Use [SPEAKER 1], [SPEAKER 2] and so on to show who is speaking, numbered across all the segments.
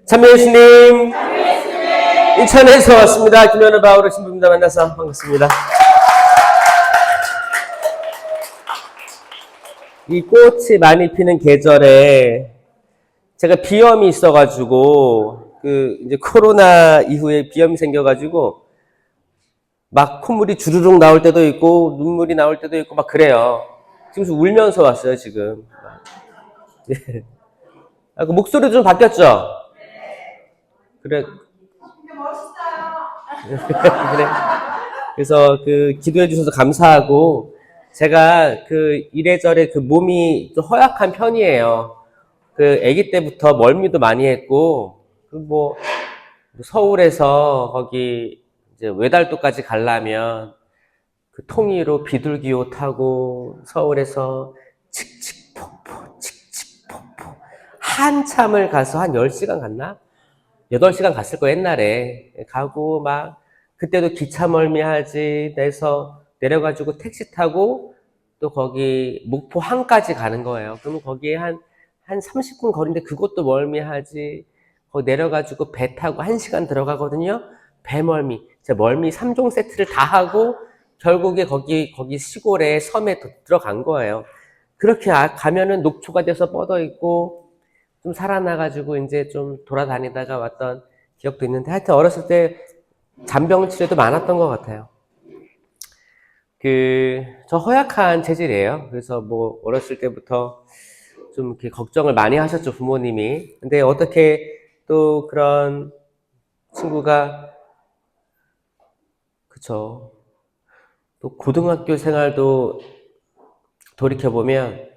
[SPEAKER 1] 참여해주님 인천에서 왔습니다. 김현우 바오로 신부입니다. 만나서 반갑습니다. 이 꽃이 많이 피는 계절에 제가 비염이 있어가지고 이제 코로나 이후에 비염이 생겨가지고 막 콧물이 주르륵 나올 때도 있고 눈물이 나올 때도 있고 막 그래요. 지금 울면서 왔어요 지금. 예. 그 목소리도 좀 바뀌었죠? 그래. 그래. 그래서 기도해 주셔서 감사하고, 제가 이래저래 몸이 좀 허약한 편이에요. 아기 때부터 멀미도 많이 했고, 서울에서 거기 이제 외달도까지 가려면 통이로 비둘기호 타고 서울에서 칙칙폭포 한참을 가서 한 10시간 갔나? 8시간 갔을 거 옛날에 가고 막 그때도 기차 멀미하지 내서 내려가지고 택시 타고 또 거기 목포항까지 가는 거예요. 그러면 거기에 한 30분 거리인데 그것도 멀미하지. 거기 내려가지고 배 타고 1시간 들어가거든요. 배 멀미. 제가 멀미 3종 세트를 다 하고 결국에 거기 시골에 섬에 들어간 거예요. 그렇게 가면은 녹초가 돼서 뻗어 있고 좀 살아나가지고 이제 좀 돌아다니다가 왔던 기억도 있는데, 하여튼 어렸을 때 잔병 치료도 많았던 것 같아요. 저 허약한 체질이에요. 그래서 어렸을 때부터 좀 이렇게 걱정을 많이 하셨죠, 부모님이. 근데 어떻게 또 그런 친구가, 그쵸. 또 고등학교 생활도 돌이켜보면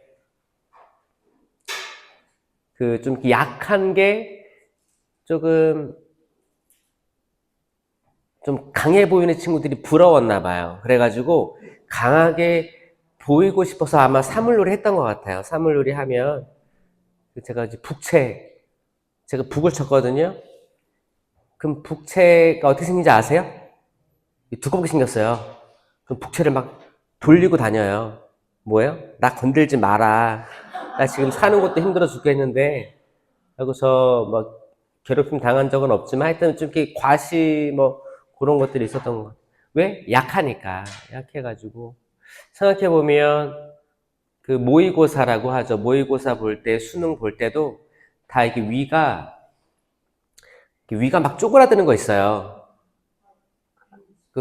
[SPEAKER 1] 좀 약한 게 조금 좀 강해 보이는 친구들이 부러웠나 봐요. 그래가지고 강하게 보이고 싶어서 아마 사물놀이 했던 것 같아요. 사물놀이 하면 제가 이제 제가 북을 쳤거든요. 그럼 북채가 어떻게 생긴지 아세요? 두껍게 생겼어요. 그럼 북채를 막 돌리고 다녀요. 뭐예요? 나 건들지 마라. 나 지금 사는 것도 힘들어 죽겠는데 하고 막 괴롭힘 당한 적은 없지만 하여튼 좀 이렇게 그런 것들이 있었던 것 같아요. 왜? 약하니까. 약해가지고. 생각해보면 모의고사라고 하죠. 모의고사 볼 때, 수능 볼 때도 다 이게 위가 막 쪼그라드는 거 있어요.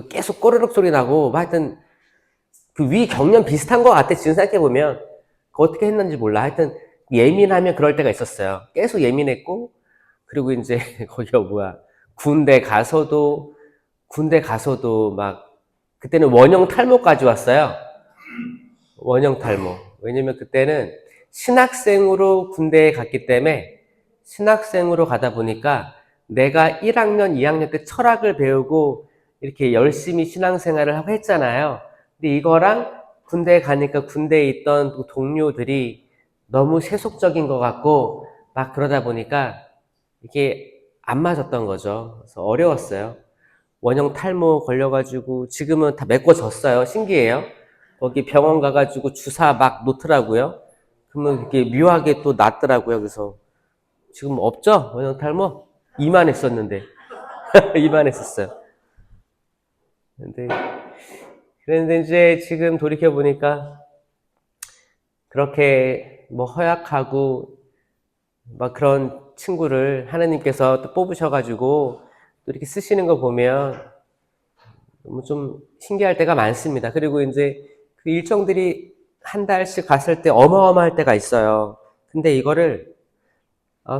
[SPEAKER 1] 계속 꼬르륵 소리 나고, 하여튼 위 경련 비슷한 것 같아. 지금 생각해보면. 어떻게 했는지 몰라. 하여튼 예민하면 그럴 때가 있었어요. 계속 예민했고, 그리고 이제 군대 가서도 그때는 원형 탈모까지 왔어요. 원형 탈모. 왜냐면 그때는 신학생으로 군대에 갔기 때문에, 신학생으로 가다 보니까 내가 1학년, 2학년 때 철학을 배우고 이렇게 열심히 신앙생활을 하고 했잖아요. 근데 이거랑 군대에 가니까 군대에 있던 동료들이 너무 세속적인 것 같고 막 그러다 보니까 이게 안 맞았던 거죠. 그래서 어려웠어요. 원형 탈모 걸려가지고 지금은 다 메꿔졌어요. 신기해요. 거기 병원 가가지고 주사 막 놓더라고요. 그러면 이게 묘하게 또 낫더라고요. 그래서 지금 없죠? 원형 탈모? 이만했었는데. 이만했었어요. 그런데 이제 지금 돌이켜보니까 그렇게 허약하고 막 그런 친구를 하나님께서 또 뽑으셔가지고 또 이렇게 쓰시는 거 보면 너무 좀 신기할 때가 많습니다. 그리고 이제 일정들이 한 달씩 갔을 때 어마어마할 때가 있어요. 근데 이거를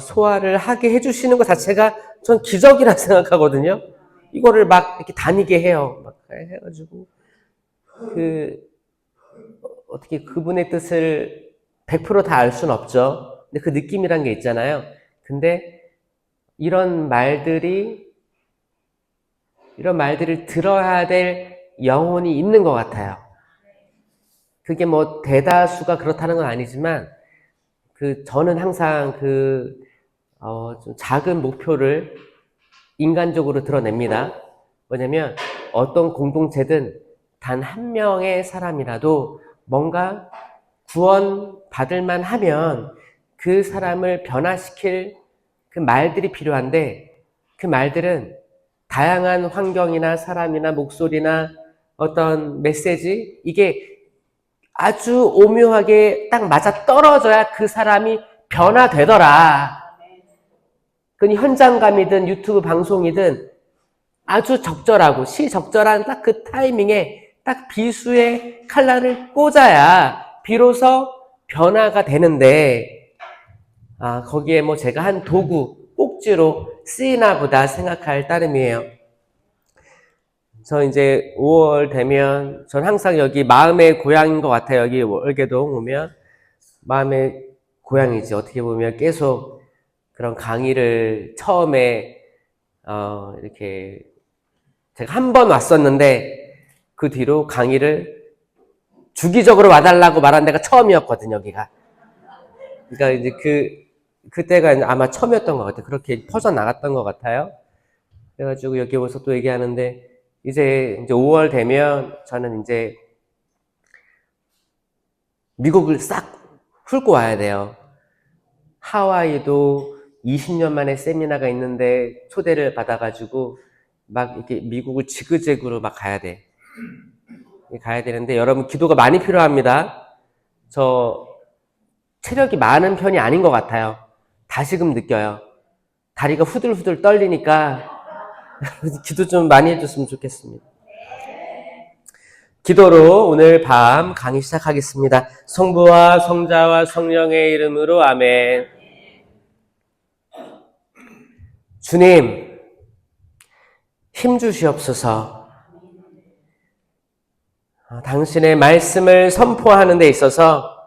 [SPEAKER 1] 소화를 하게 해주시는 것 자체가 전 기적이라 생각하거든요. 이거를 막 이렇게 다니게 해요. 막 해가지고 어떻게 그분의 뜻을 100% 다 알 수는 없죠. 근데 그 느낌이란 게 있잖아요. 근데 이런 말들을 들어야 될 영혼이 있는 것 같아요. 그게 대다수가 그렇다는 건 아니지만, 저는 항상 좀 작은 목표를 인간적으로 드러냅니다. 뭐냐면, 어떤 공동체든 단 한 명의 사람이라도 뭔가 구원 받을만 하면 그 사람을 변화시킬 그 말들이 필요한데 그 말들은 다양한 환경이나 사람이나 목소리나 어떤 메시지 이게 아주 오묘하게 딱 맞아 떨어져야 그 사람이 변화되더라. 그 현장감이든 유튜브 방송이든 아주 적절하고 시적절한 딱 그 타이밍에 딱 비수의 칼날을 꽂아야 비로소 변화가 되는데 거기에 뭐 제가 한 도구, 꼭지로 쓰이나 보다 생각할 따름이에요. 저 이제 5월 되면 전 항상 여기 마음의 고향인 것 같아요. 여기 월계동 오면 마음의 고향이지. 어떻게 보면 계속 그런 강의를 처음에 이렇게 제가 한 번 왔었는데 그 뒤로 강의를 주기적으로 와달라고 말한 데가 처음이었거든요. 여기가. 그러니까 이제 그때가 아마 처음이었던 것 같아요. 그렇게 퍼져나갔던 것 같아요. 그래가지고 여기 오서 또 얘기하는데 이제 5월 되면 저는 이제 미국을 싹 훑고 와야 돼요. 하와이도 20년 만에 세미나가 있는데 초대를 받아가지고 막 이렇게 미국을 지그재그로 막 가야 되는데 여러분 기도가 많이 필요합니다. 저 체력이 많은 편이 아닌 것 같아요. 다시금 느껴요. 다리가 후들후들 떨리니까 기도 좀 많이 해줬으면 좋겠습니다. 기도로 오늘 밤 강의 시작하겠습니다. 성부와 성자와 성령의 이름으로 아멘. 주님, 힘 주시옵소서. 당신의 말씀을 선포하는 데 있어서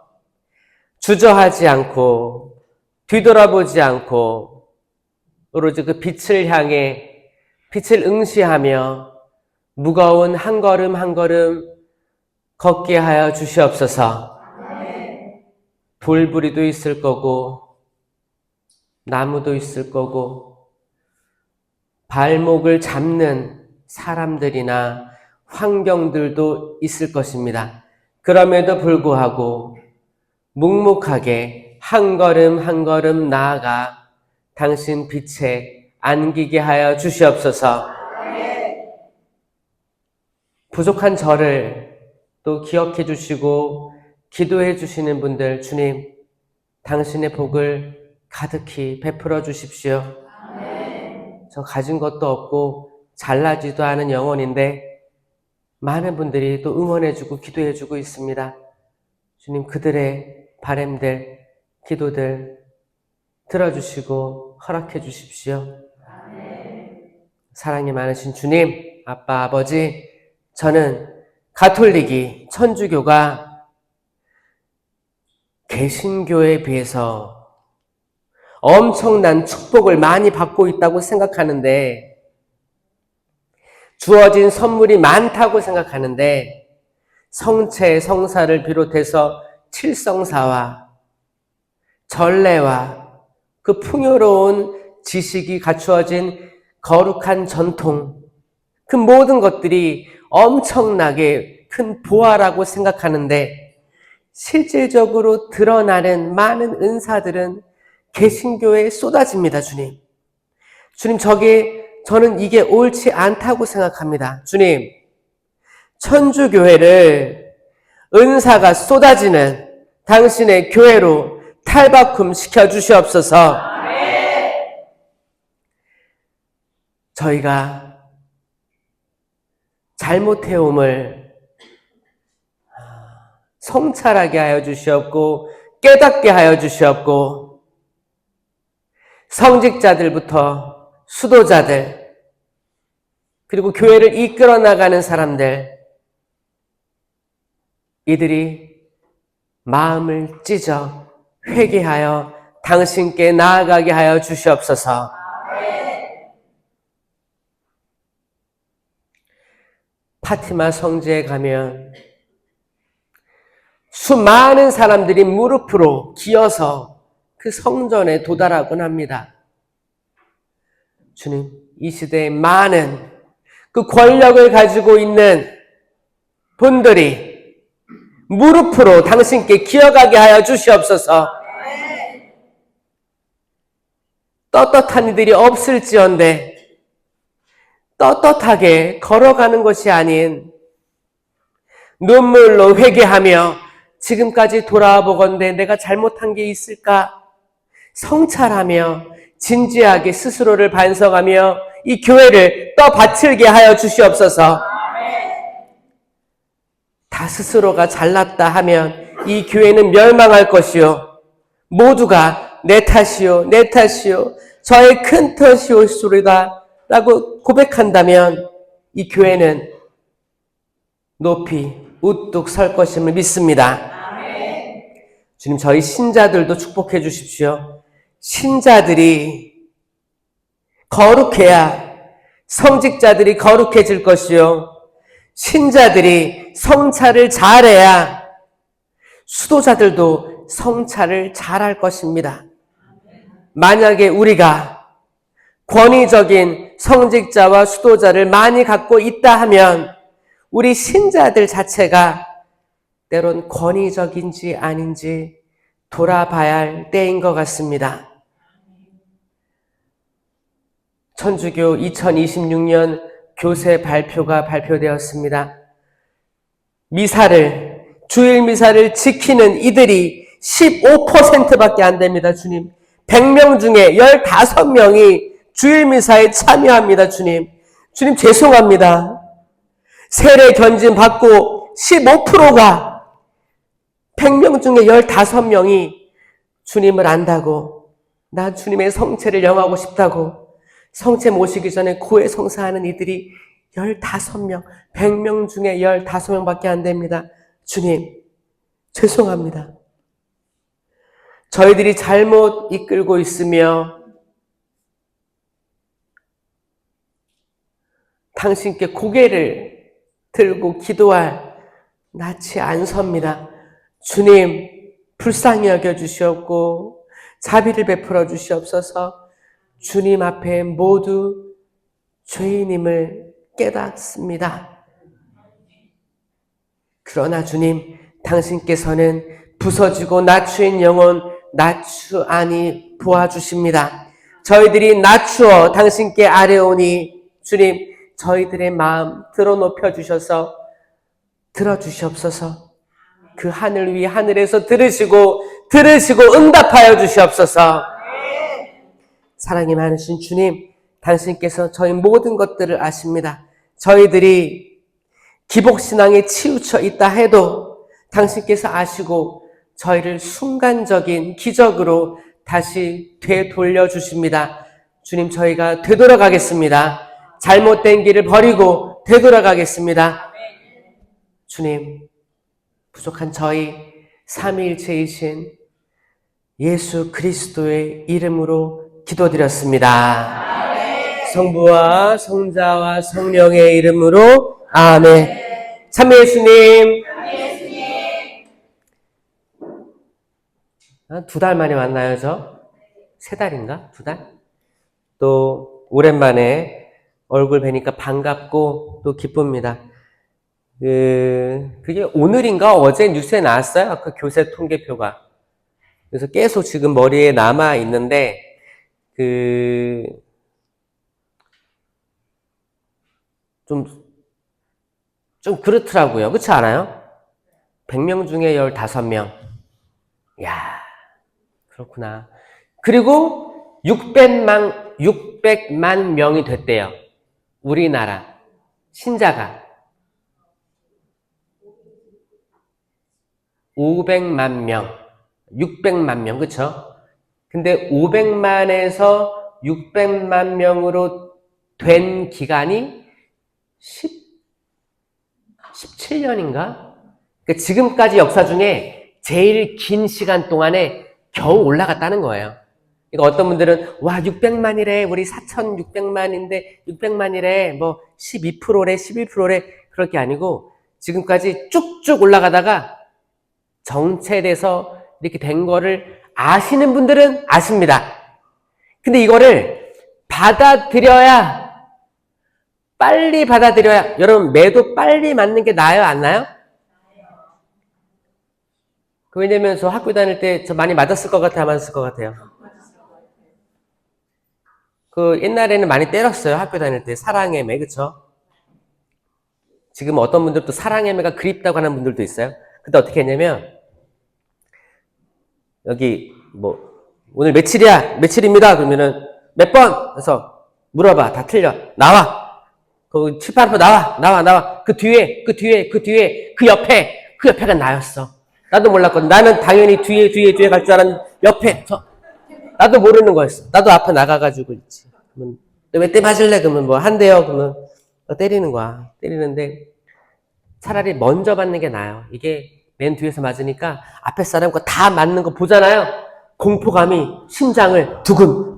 [SPEAKER 1] 주저하지 않고 뒤돌아보지 않고 오로지 그 빛을 향해 빛을 응시하며 무거운 한 걸음 한 걸음 걷게 하여 주시옵소서. 돌부리도 있을 거고 나무도 있을 거고 발목을 잡는 사람들이나 환경들도 있을 것입니다. 그럼에도 불구하고 묵묵하게 한 걸음 한 걸음 나아가 당신 빛에 안기게 하여 주시옵소서. 부족한 저를 또 기억해 주시고 기도해 주시는 분들 주님 당신의 복을 가득히 베풀어 주십시오. 저 가진 것도 없고 잘나지도 않은 영혼인데 많은 분들이 또 응원해주고 기도해주고 있습니다. 주님 그들의 바람들, 기도들 들어주시고 허락해 주십시오. 사랑이 많으신 주님, 아빠, 아버지, 저는 가톨릭이 천주교가 개신교에 비해서 엄청난 축복을 많이 받고 있다고 생각하는데 주어진 선물이 많다고 생각하는데 성체, 성사를 비롯해서 칠성사와 전례와 그 풍요로운 지식이 갖추어진 거룩한 전통 그 모든 것들이 엄청나게 큰 보화라고 생각하는데 실질적으로 드러나는 많은 은사들은 개신교에 쏟아집니다. 주님. 주님 저는 이게 옳지 않다고 생각합니다. 주님 천주교회를 은사가 쏟아지는 당신의 교회로 탈바꿈 시켜주시옵소서. 저희가 잘못해옴을 성찰하게 하여 주시옵고 깨닫게 하여 주시옵고 성직자들부터 수도자들 그리고 교회를 이끌어 나가는 사람들 이들이 마음을 찢어 회개하여 당신께 나아가게 하여 주시옵소서. 파티마 성지에 가면 수많은 사람들이 무릎으로 기어서 그 성전에 도달하곤 합니다. 주님, 이 시대에 많은 그 권력을 가지고 있는 분들이 무릎으로 당신께 기어가게 하여 주시옵소서. 떳떳한 이들이 없을지언데 떳떳하게 걸어가는 것이 아닌 눈물로 회개하며 지금까지 돌아와 보건대 내가 잘못한 게 있을까? 성찰하며 진지하게 스스로를 반성하며 이 교회를 떠받들게 하여 주시옵소서. 다 스스로가 잘났다 하면 이 교회는 멸망할 것이요 모두가 내 탓이요 내 탓이요 저의 큰 탓이오소리다 라고 고백한다면 이 교회는 높이 우뚝 설 것임을 믿습니다. 주님, 저희 신자들도 축복해 주십시오. 신자들이 거룩해야 성직자들이 거룩해질 것이요 신자들이 성찰을 잘해야 수도자들도 성찰을 잘할 것입니다. 만약에 우리가 권위적인 성직자와 수도자를 많이 갖고 있다 하면 우리 신자들 자체가 때론 권위적인지 아닌지 돌아봐야 할 때인 것 같습니다. 천주교 2026년 교세 발표가 발표되었습니다. 주일 미사를 지키는 이들이 15%밖에 안 됩니다. 주님, 100명 중에 15명이 주일 미사에 참여합니다. 주님 죄송합니다. 세례 견진 받고 15%가 100명 중에 15명이 주님을 안다고, 나 주님의 성체를 영하고 싶다고 성체 모시기 전에 고해 성사하는 이들이 15명, 100명 중에 15명밖에 안 됩니다. 주님, 죄송합니다. 저희들이 잘못 이끌고 있으며 당신께 고개를 들고 기도할 낯이 안 섭니다. 주님, 불쌍히 여겨주시옵고 자비를 베풀어 주시옵소서. 주님 앞에 모두 죄인임을 깨닫습니다. 그러나 주님, 당신께서는 부서지고 낮추인 영혼 낮추아니 보아주십니다. 저희들이 낮추어 당신께 아뢰오니 주님, 저희들의 마음 들어높여 주셔서 들어주시옵소서. 그 하늘 위 하늘에서 들으시고 응답하여 주시옵소서. 사랑이 많으신 주님, 당신께서 저희 모든 것들을 아십니다. 저희들이 기복신앙에 치우쳐 있다 해도 당신께서 아시고 저희를 순간적인 기적으로 다시 되돌려 주십니다. 주님, 저희가 되돌아가겠습니다. 잘못된 길을 버리고 되돌아가겠습니다. 주님, 부족한 저희 삼위일체이신 예수 그리스도의 이름으로 기도드렸습니다. 성부와 성자와 성령의 이름으로 아멘. 참여 예수님. 2달 만에 왔나요, 저? 3달인가? 2달? 또 오랜만에 얼굴 뵈니까 반갑고 또 기쁩니다. 그게 오늘인가 어제 뉴스에 나왔어요. 그 교세 통계표가. 그래서 계속 지금 머리에 남아 있는데, 좀 그렇더라고요. 그렇지 않아요? 100명 중에 15명. 야, 그렇구나. 그리고 600만 명이 됐대요. 우리나라 신자가. 500만 명, 600만 명, 그쵸? 근데 500만에서 600만 명으로 된 기간이 17년인가? 그러니까 지금까지 역사 중에 제일 긴 시간 동안에 겨우 올라갔다는 거예요. 그러니까 어떤 분들은 와 600만이래, 우리 4,600만인데 600만이래, 뭐 12%래, 11%래, 그럴 게 아니고 지금까지 쭉쭉 올라가다가 정체돼서 이렇게 된 거를 아시는 분들은 아십니다. 근데 이거를 빨리 받아들여야, 여러분 매도 빨리 맞는 게 나아요, 안 나아요? 왜냐면 저 학교 다닐 때 저 많이 맞았을 것 같아요, 안 맞았을 것 같아요? 그 옛날에는 많이 때렸어요. 학교 다닐 때 사랑애매, 그쵸? 지금 어떤 분들도 사랑애매가 그립다고 하는 분들도 있어요. 근데 어떻게 했냐면 여기 뭐 오늘 며칠이야? 며칠입니다. 그러면은 몇 번? 그래서 물어봐. 다 틀려. 나와. 그 칠판으로 나와. 그 뒤에 그 옆에가 나였어. 나도 몰랐거든. 나는 당연히 뒤에 갈 줄 알았는데 옆에 나도 모르는 거였어. 나도 앞에 나가가지고 있지. 그러면 왜 때 맞을래? 그러면 뭐 한대요. 그러면 때리는 거야. 때리는데 차라리 먼저 맞는 게 나아요. 이게 맨 뒤에서 맞으니까 앞에 사람과 다 맞는 거 보잖아요. 공포감이 심장을 두근.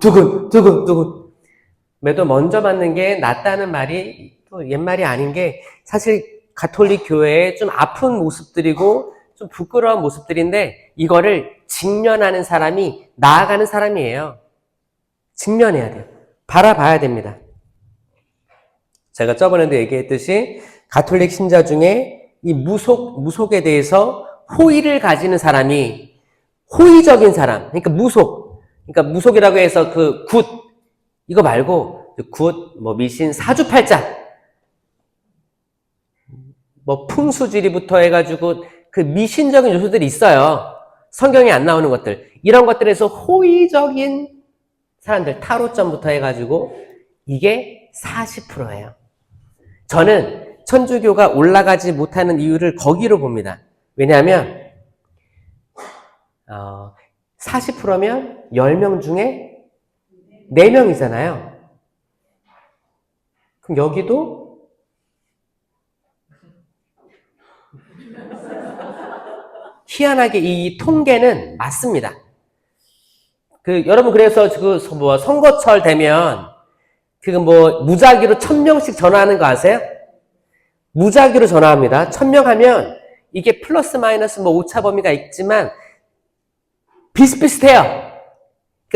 [SPEAKER 1] 매도 먼저 맞는 게 낫다는 말이 또 옛말이 아닌 게 사실 가톨릭 교회의 좀 아픈 모습들이고 좀 부끄러운 모습들인데 이거를 직면하는 사람이 나아가는 사람이에요. 직면해야 돼요. 바라봐야 됩니다. 제가 저번에도 얘기했듯이 가톨릭 신자 중에 이 무속에 대해서 호의를 가지는 사람이 호의적인 사람, 그러니까 무속이라고 해서 그 굿, 이거 말고 굿, 뭐 미신, 사주팔자, 뭐 풍수지리부터 해가지고 그 미신적인 요소들이 있어요. 성경에 안 나오는 것들. 이런 것들에서 호의적인 사람들, 타로점부터 해가지고 이게 40%예요. 저는 천주교가 올라가지 못하는 이유를 거기로 봅니다. 왜냐하면 40%면 10명 중에 4명이잖아요. 그럼 여기도 희한하게 이 통계는 맞습니다. 여러분 그래서 선거철 되면 무작위로 1000명씩 전화하는 거 아세요? 무작위로 전화합니다. 1000명 하면 이게 플러스 마이너스 오차 범위가 있지만 비슷비슷해요.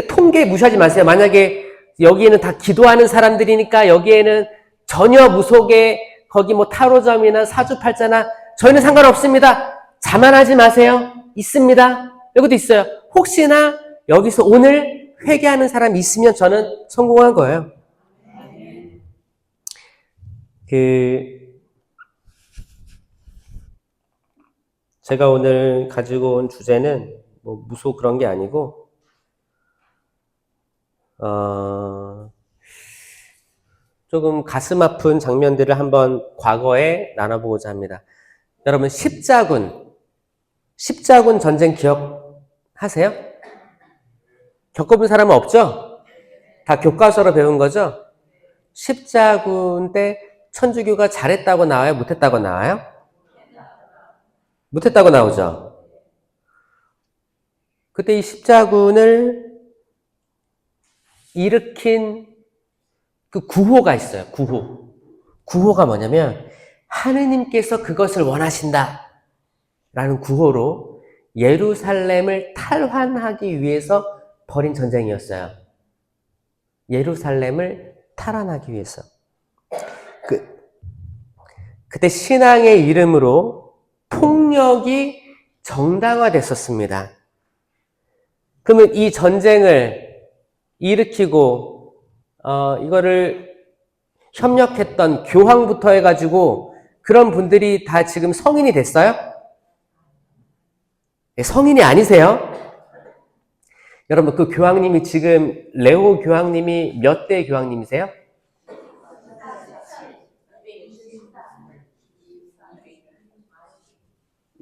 [SPEAKER 1] 통계 무시하지 마세요. 만약에 여기에는 다 기도하는 사람들이니까 여기에는 전혀 무속에 거기 타로점이나 사주팔자나 저희는 상관없습니다. 자만하지 마세요. 있습니다. 여기도 있어요. 혹시나 여기서 오늘 회개하는 사람이 있으면 저는 성공한 거예요. 제가 오늘 가지고 온 주제는 무속 그런 게 아니고 조금 가슴 아픈 장면들을 한번 과거에 나눠보고자 합니다. 여러분 십자군 전쟁 기억하세요? 겪어본 사람은 없죠? 다 교과서로 배운 거죠? 십자군 때 천주교가 잘했다고 나와요? 못했다고 나와요? 못했다고 나오죠? 그때 이 십자군을 일으킨 그 구호가 있어요. 구호가 뭐냐면 하느님께서 그것을 원하신다 라는 구호로 예루살렘을 탈환하기 위해서 벌인 전쟁이었어요. 예루살렘을 탈환하기 위해서. 그때 신앙의 이름으로 폭력이 정당화됐었습니다. 그러면 이 전쟁을 일으키고 이거를 협력했던 교황부터 해가지고 그런 분들이 다 지금 성인이 됐어요? 네, 성인이 아니세요? 여러분 그 교황님이 지금 레오 교황님이 몇 대 교황님이세요?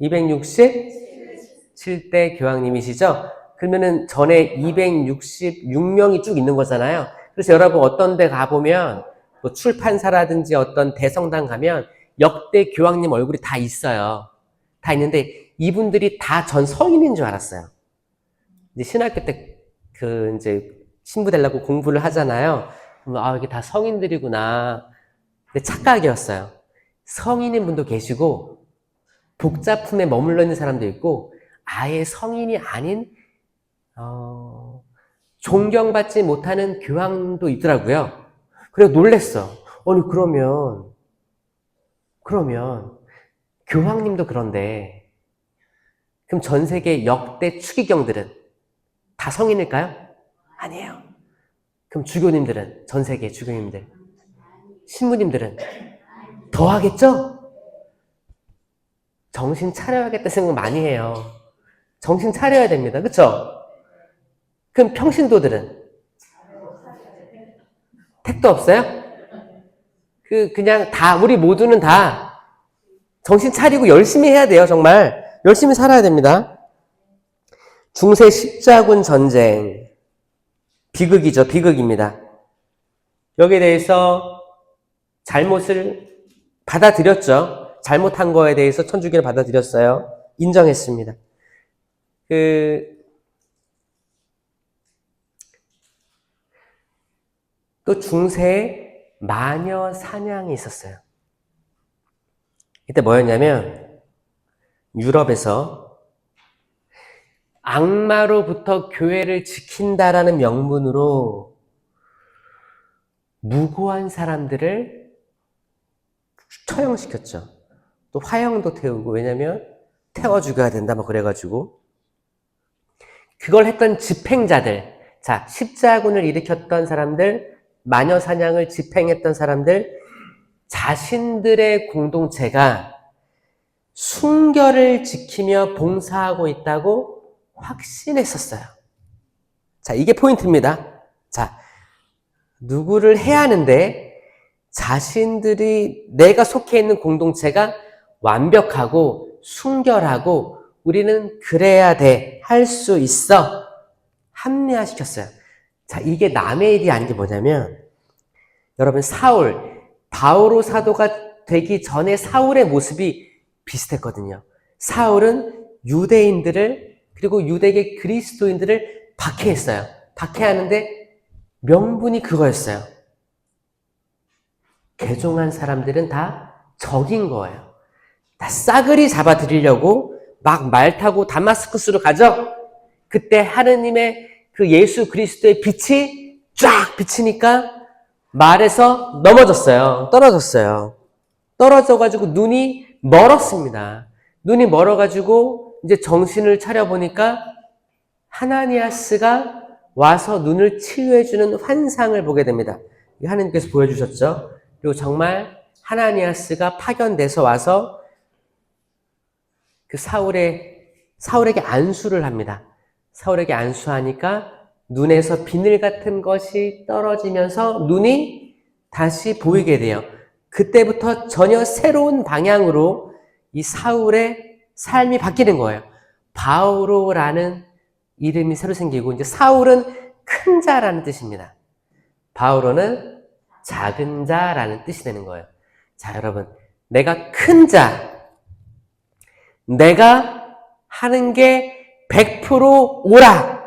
[SPEAKER 1] 267대 교황님이시죠? 그러면은 전에 266명이 쭉 있는 거잖아요. 그래서 여러분 어떤 데 가보면 출판사라든지 어떤 대성당 가면 역대 교황님 얼굴이 다 있어요. 다 있는데 이분들이 다 전 성인인 줄 알았어요. 이제 신학교 때 이제 신부 되려고 공부를 하잖아요. 그러면 이게 다 성인들이구나. 근데 착각이었어요. 성인인 분도 계시고 복잡품에 머물러 있는 사람도 있고 아예 성인이 아닌 존경받지 못하는 교황도 있더라고요. 그래서 놀랬어. 아니 그러면 교황님도 그런데 그럼 전 세계 역대 추기경들은 다 성인일까요? 아니에요. 그럼 주교님들은, 전 세계 주교님들, 신부님들은 더 하겠죠? 정신 차려야겠다 생각 많이 해요. 정신 차려야 됩니다. 그쵸? 그럼 평신도들은 택도 없어요? 그냥 다, 우리 모두는 다 정신 차리고 열심히 해야 돼요, 정말. 열심히 살아야 됩니다. 중세 십자군 전쟁. 비극이죠, 비극입니다. 여기에 대해서 잘못을 받아들였죠. 잘못한 거에 대해서 천주교는 받아들였어요. 인정했습니다. 또 중세에 마녀 사냥이 있었어요. 이때 뭐였냐면 유럽에서 악마로부터 교회를 지킨다라는 명분으로 무고한 사람들을 처형시켰죠. 또 화형도 태우고, 왜냐면 태워 죽여야 된다 뭐 그래가지고. 그걸 했던 집행자들, 자, 십자군을 일으켰던 사람들, 마녀 사냥을 집행했던 사람들, 자신들의 공동체가 순결을 지키며 봉사하고 있다고 확신했었어요. 자, 이게 포인트입니다. 자, 누구를 해야 하는데 자신들이, 내가 속해 있는 공동체가 완벽하고 순결하고 우리는 그래야 돼, 할 수 있어, 합리화시켰어요. 자, 이게 남의 일이 아닌 게 뭐냐면, 여러분, 바오로 사도가 되기 전에 사울의 모습이 비슷했거든요. 사울은 유대인들을, 그리고 유대계 그리스도인들을 박해했어요. 박해하는데 명분이 그거였어요. 개종한 사람들은 다 적인 거예요. 다 싸그리 잡아들이려고 막 말 타고 다마스쿠스로 가죠. 그때 하느님의 그 예수 그리스도의 빛이 쫙 비치니까 말에서 넘어졌어요. 떨어졌어요. 떨어져가지고 눈이 멀었습니다. 눈이 멀어가지고 이제 정신을 차려보니까 하나니아스가 와서 눈을 치유해주는 환상을 보게 됩니다. 하나님께서 보여주셨죠. 그리고 정말 하나니아스가 파견돼서 와서 그 사울에게 안수를 합니다. 사울에게 안수하니까 눈에서 비늘 같은 것이 떨어지면서 눈이 다시 보이게 돼요. 그때부터 전혀 새로운 방향으로 이 사울의 삶이 바뀌는 거예요. 바오로라는 이름이 새로 생기고, 이제 사울은 큰 자라는 뜻입니다. 바오로는 작은 자라는 뜻이 되는 거예요. 자, 여러분, 내가 큰 자, 내가 하는 게 100% 옳아.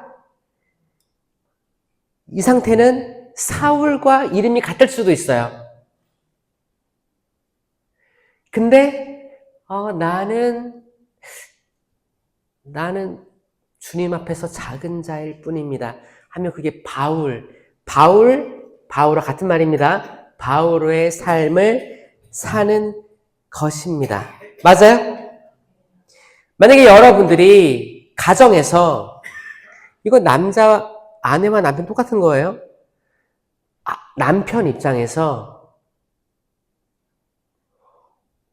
[SPEAKER 1] 이 상태는 사울과 이름이 같을 수도 있어요. 근데 나는 주님 앞에서 작은 자일 뿐입니다 하면 그게 바울과 같은 말입니다. 바오로의 삶을 사는 것입니다. 맞아요? 만약에 여러분들이 가정에서, 이거 아내와 남편 똑같은 거예요. 남편 입장에서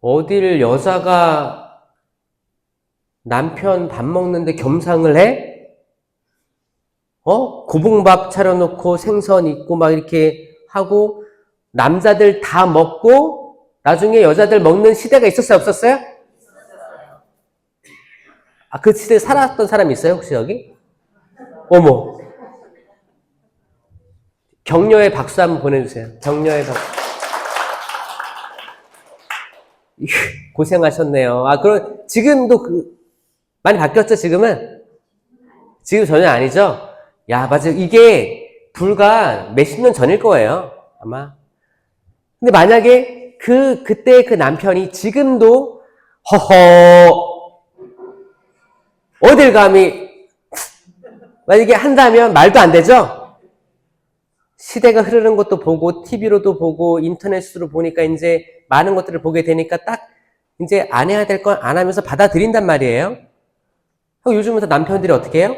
[SPEAKER 1] 어딜 여자가 남편 밥 먹는데 겸상을 해? 고봉밥 차려놓고 생선 있고 막 이렇게 하고 남자들 다 먹고 나중에 여자들 먹는 시대가 있었어요, 없었어요? 그 시대에 살았던 사람이 있어요, 혹시 여기? 어머. 격려의 박수 한번 보내주세요. 격려의 박수. 고생하셨네요. 그럼 지금도 많이 바뀌었죠, 지금은? 지금 전혀 아니죠? 야, 맞아요. 이게 불과 몇십 년 전일 거예요, 아마. 근데 만약에 그때 그 남편이 지금도 어딜 감히 만약에 한다면 말도 안 되죠? 시대가 흐르는 것도 보고, TV로도 보고, 인터넷으로 보니까 이제 많은 것들을 보게 되니까 딱 이제 안 해야 될 건 안 하면서 받아들인단 말이에요. 요즘부터 남편들이 어떻게 해요?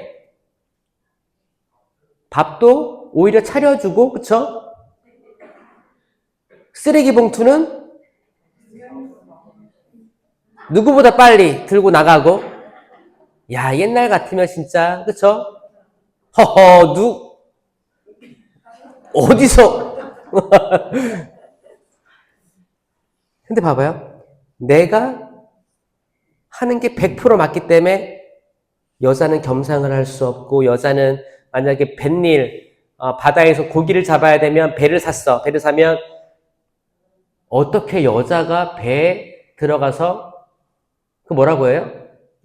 [SPEAKER 1] 밥도 오히려 차려주고, 그쵸? 쓰레기 봉투는 누구보다 빨리 들고 나가고, 야, 옛날 같으면 진짜, 그쵸? 허허, 어디서? 근데 봐봐요. 내가 하는 게 100% 맞기 때문에 여자는 겸상을 할 수 없고, 여자는 만약에 뱃일, 바다에서 고기를 잡아야 되면 배를 샀어. 배를 사면 어떻게 여자가 배에 들어가서 그 뭐라고 해요?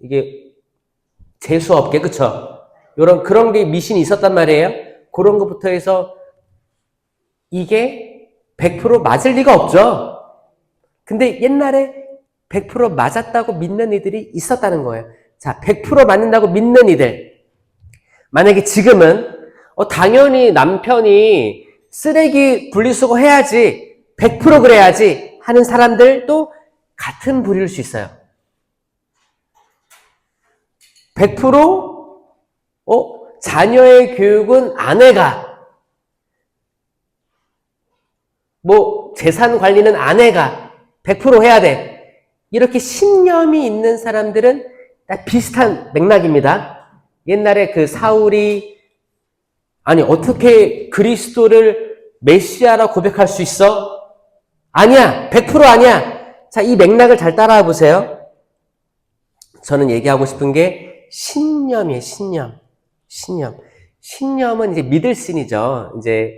[SPEAKER 1] 이게 재수없게, 그쵸? 그런 게 미신이 있었단 말이에요. 그런 것부터 해서 이게 100% 맞을 리가 없죠. 근데 옛날에 100% 맞았다고 믿는 이들이 있었다는 거예요. 자, 100% 맞는다고 믿는 이들. 만약에 지금은 당연히 남편이 쓰레기 분리수거 해야지, 100% 그래야지 하는 사람들도 같은 부류일 수 있어요. 100% 자녀의 교육은 아내가, 재산 관리는 아내가 100% 해야 돼. 이렇게 신념이 있는 사람들은 다 비슷한 맥락입니다. 옛날에 그 사울이, 아니, 어떻게 그리스도를 메시아라 고백할 수 있어? 아니야, 100% 아니야. 자, 이 맥락을 잘 따라와 보세요. 저는 얘기하고 싶은 게 신념이에요, 신념. 신념은 이제 믿을 신이죠. 이제,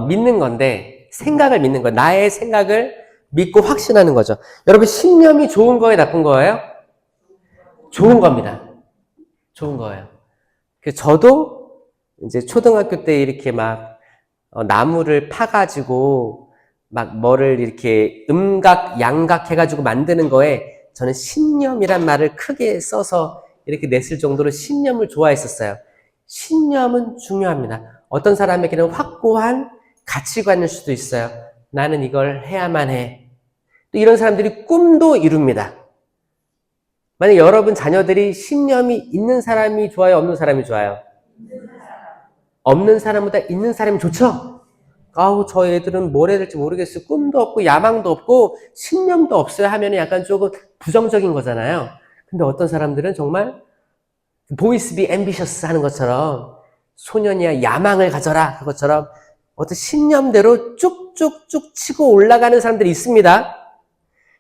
[SPEAKER 1] 믿는 건데, 생각을 믿는 거. 나의 생각을 믿고 확신하는 거죠. 여러분, 신념이 좋은 거예요, 나쁜 거예요? 좋은 겁니다. 좋은 거예요. 저도 이제 초등학교 때 이렇게 막, 나무를 파가지고, 막 뭐를 이렇게 음각, 양각 해가지고 만드는 거에 저는 신념이란 말을 크게 써서 이렇게 냈을 정도로 신념을 좋아했었어요. 신념은 중요합니다. 어떤 사람에게는 확고한 가치관일 수도 있어요. 나는 이걸 해야만 해. 또 이런 사람들이 꿈도 이룹니다. 만약 여러분 자녀들이 신념이 있는 사람이 좋아요? 없는 사람이 좋아요? 없는 사람보다 있는 사람이 좋죠? 아우, 저 애들은 뭘 해야 될지 모르겠어요. 꿈도 없고 야망도 없고 신념도 없어요 하면 약간 조금 부정적인 거잖아요. 근데 어떤 사람들은 정말 boys be ambitious 하는 것처럼 소년이야 야망을 가져라 그것처럼 어떤 신념대로 쭉쭉쭉 치고 올라가는 사람들이 있습니다.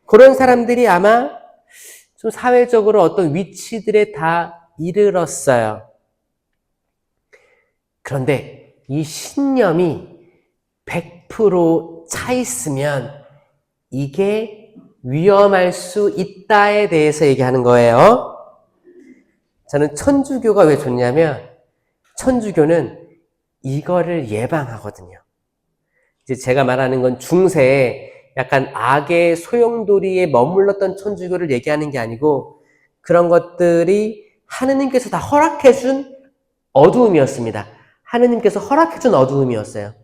[SPEAKER 1] 그런 사람들이 아마 좀 사회적으로 어떤 위치들에 다 이르렀어요. 그런데 이 신념이 100% 차 있으면 이게 위험할 수 있다에 대해서 얘기하는 거예요. 저는 천주교가 왜 좋냐면 천주교는 이거를 예방하거든요. 이제 제가 말하는 건 중세에 약간 악의 소용돌이에 머물렀던 천주교를 얘기하는 게 아니고 그런 것들이 하느님께서 다 허락해준 어두움이었습니다. 하느님께서 허락해준 어두움이었어요.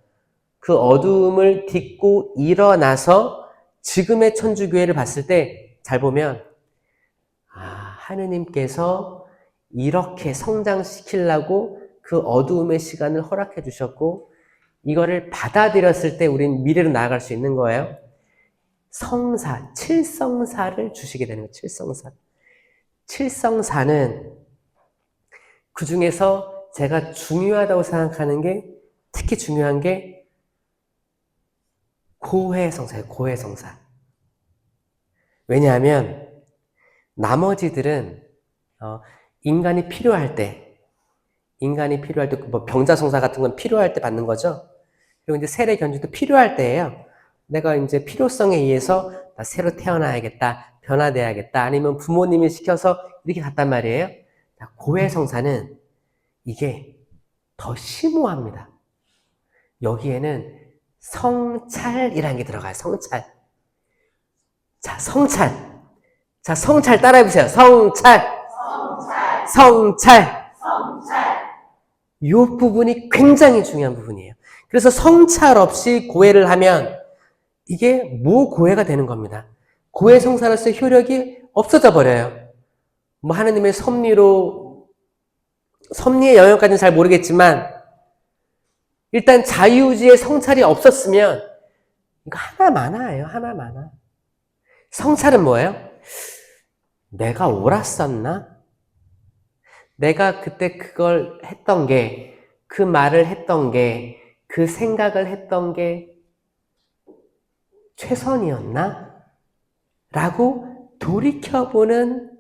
[SPEAKER 1] 그 어두움을 딛고 일어나서 지금의 천주교회를 봤을 때 잘 보면 하느님께서 이렇게 성장시키려고 그 어두움의 시간을 허락해 주셨고 이거를 받아들였을 때 우리는 미래로 나아갈 수 있는 거예요. 성사, 칠성사를 주시게 되는 거예요. 칠성사. 칠성사는 그 중에서 제가 중요하다고 생각하는 게 특히 중요한 게 고해성사예요. 고해성사. 왜냐하면 나머지들은 인간이 필요할 때 뭐 병자성사 같은 건 필요할 때 받는 거죠. 그리고 이제 세례 견주도 필요할 때예요. 내가 이제 필요성에 의해서 나 새로 태어나야겠다, 변화돼야겠다, 아니면 부모님이 시켜서 이렇게 갔단 말이에요. 고해성사는 이게 더 심오합니다. 여기에는 성찰이라는 게 들어가요. 성찰. 자, 성찰 따라해보세요. 성찰. 이 부분이 굉장히 중요한 부분이에요. 그래서 성찰 없이 고해를 하면 이게 무고해가 되는 겁니다. 고해 성사로서의 효력이 없어져 버려요. 뭐 하느님의 섭리의 영역까지는 잘 모르겠지만 일단 자유의지의 성찰이 없었으면 이거 하나마나예요. 하나마나. 성찰은 뭐예요? 내가 옳았었나? 내가 그때 그걸 했던 게, 그 말을 했던 게, 그 생각을 했던 게 최선이었나? 라고 돌이켜보는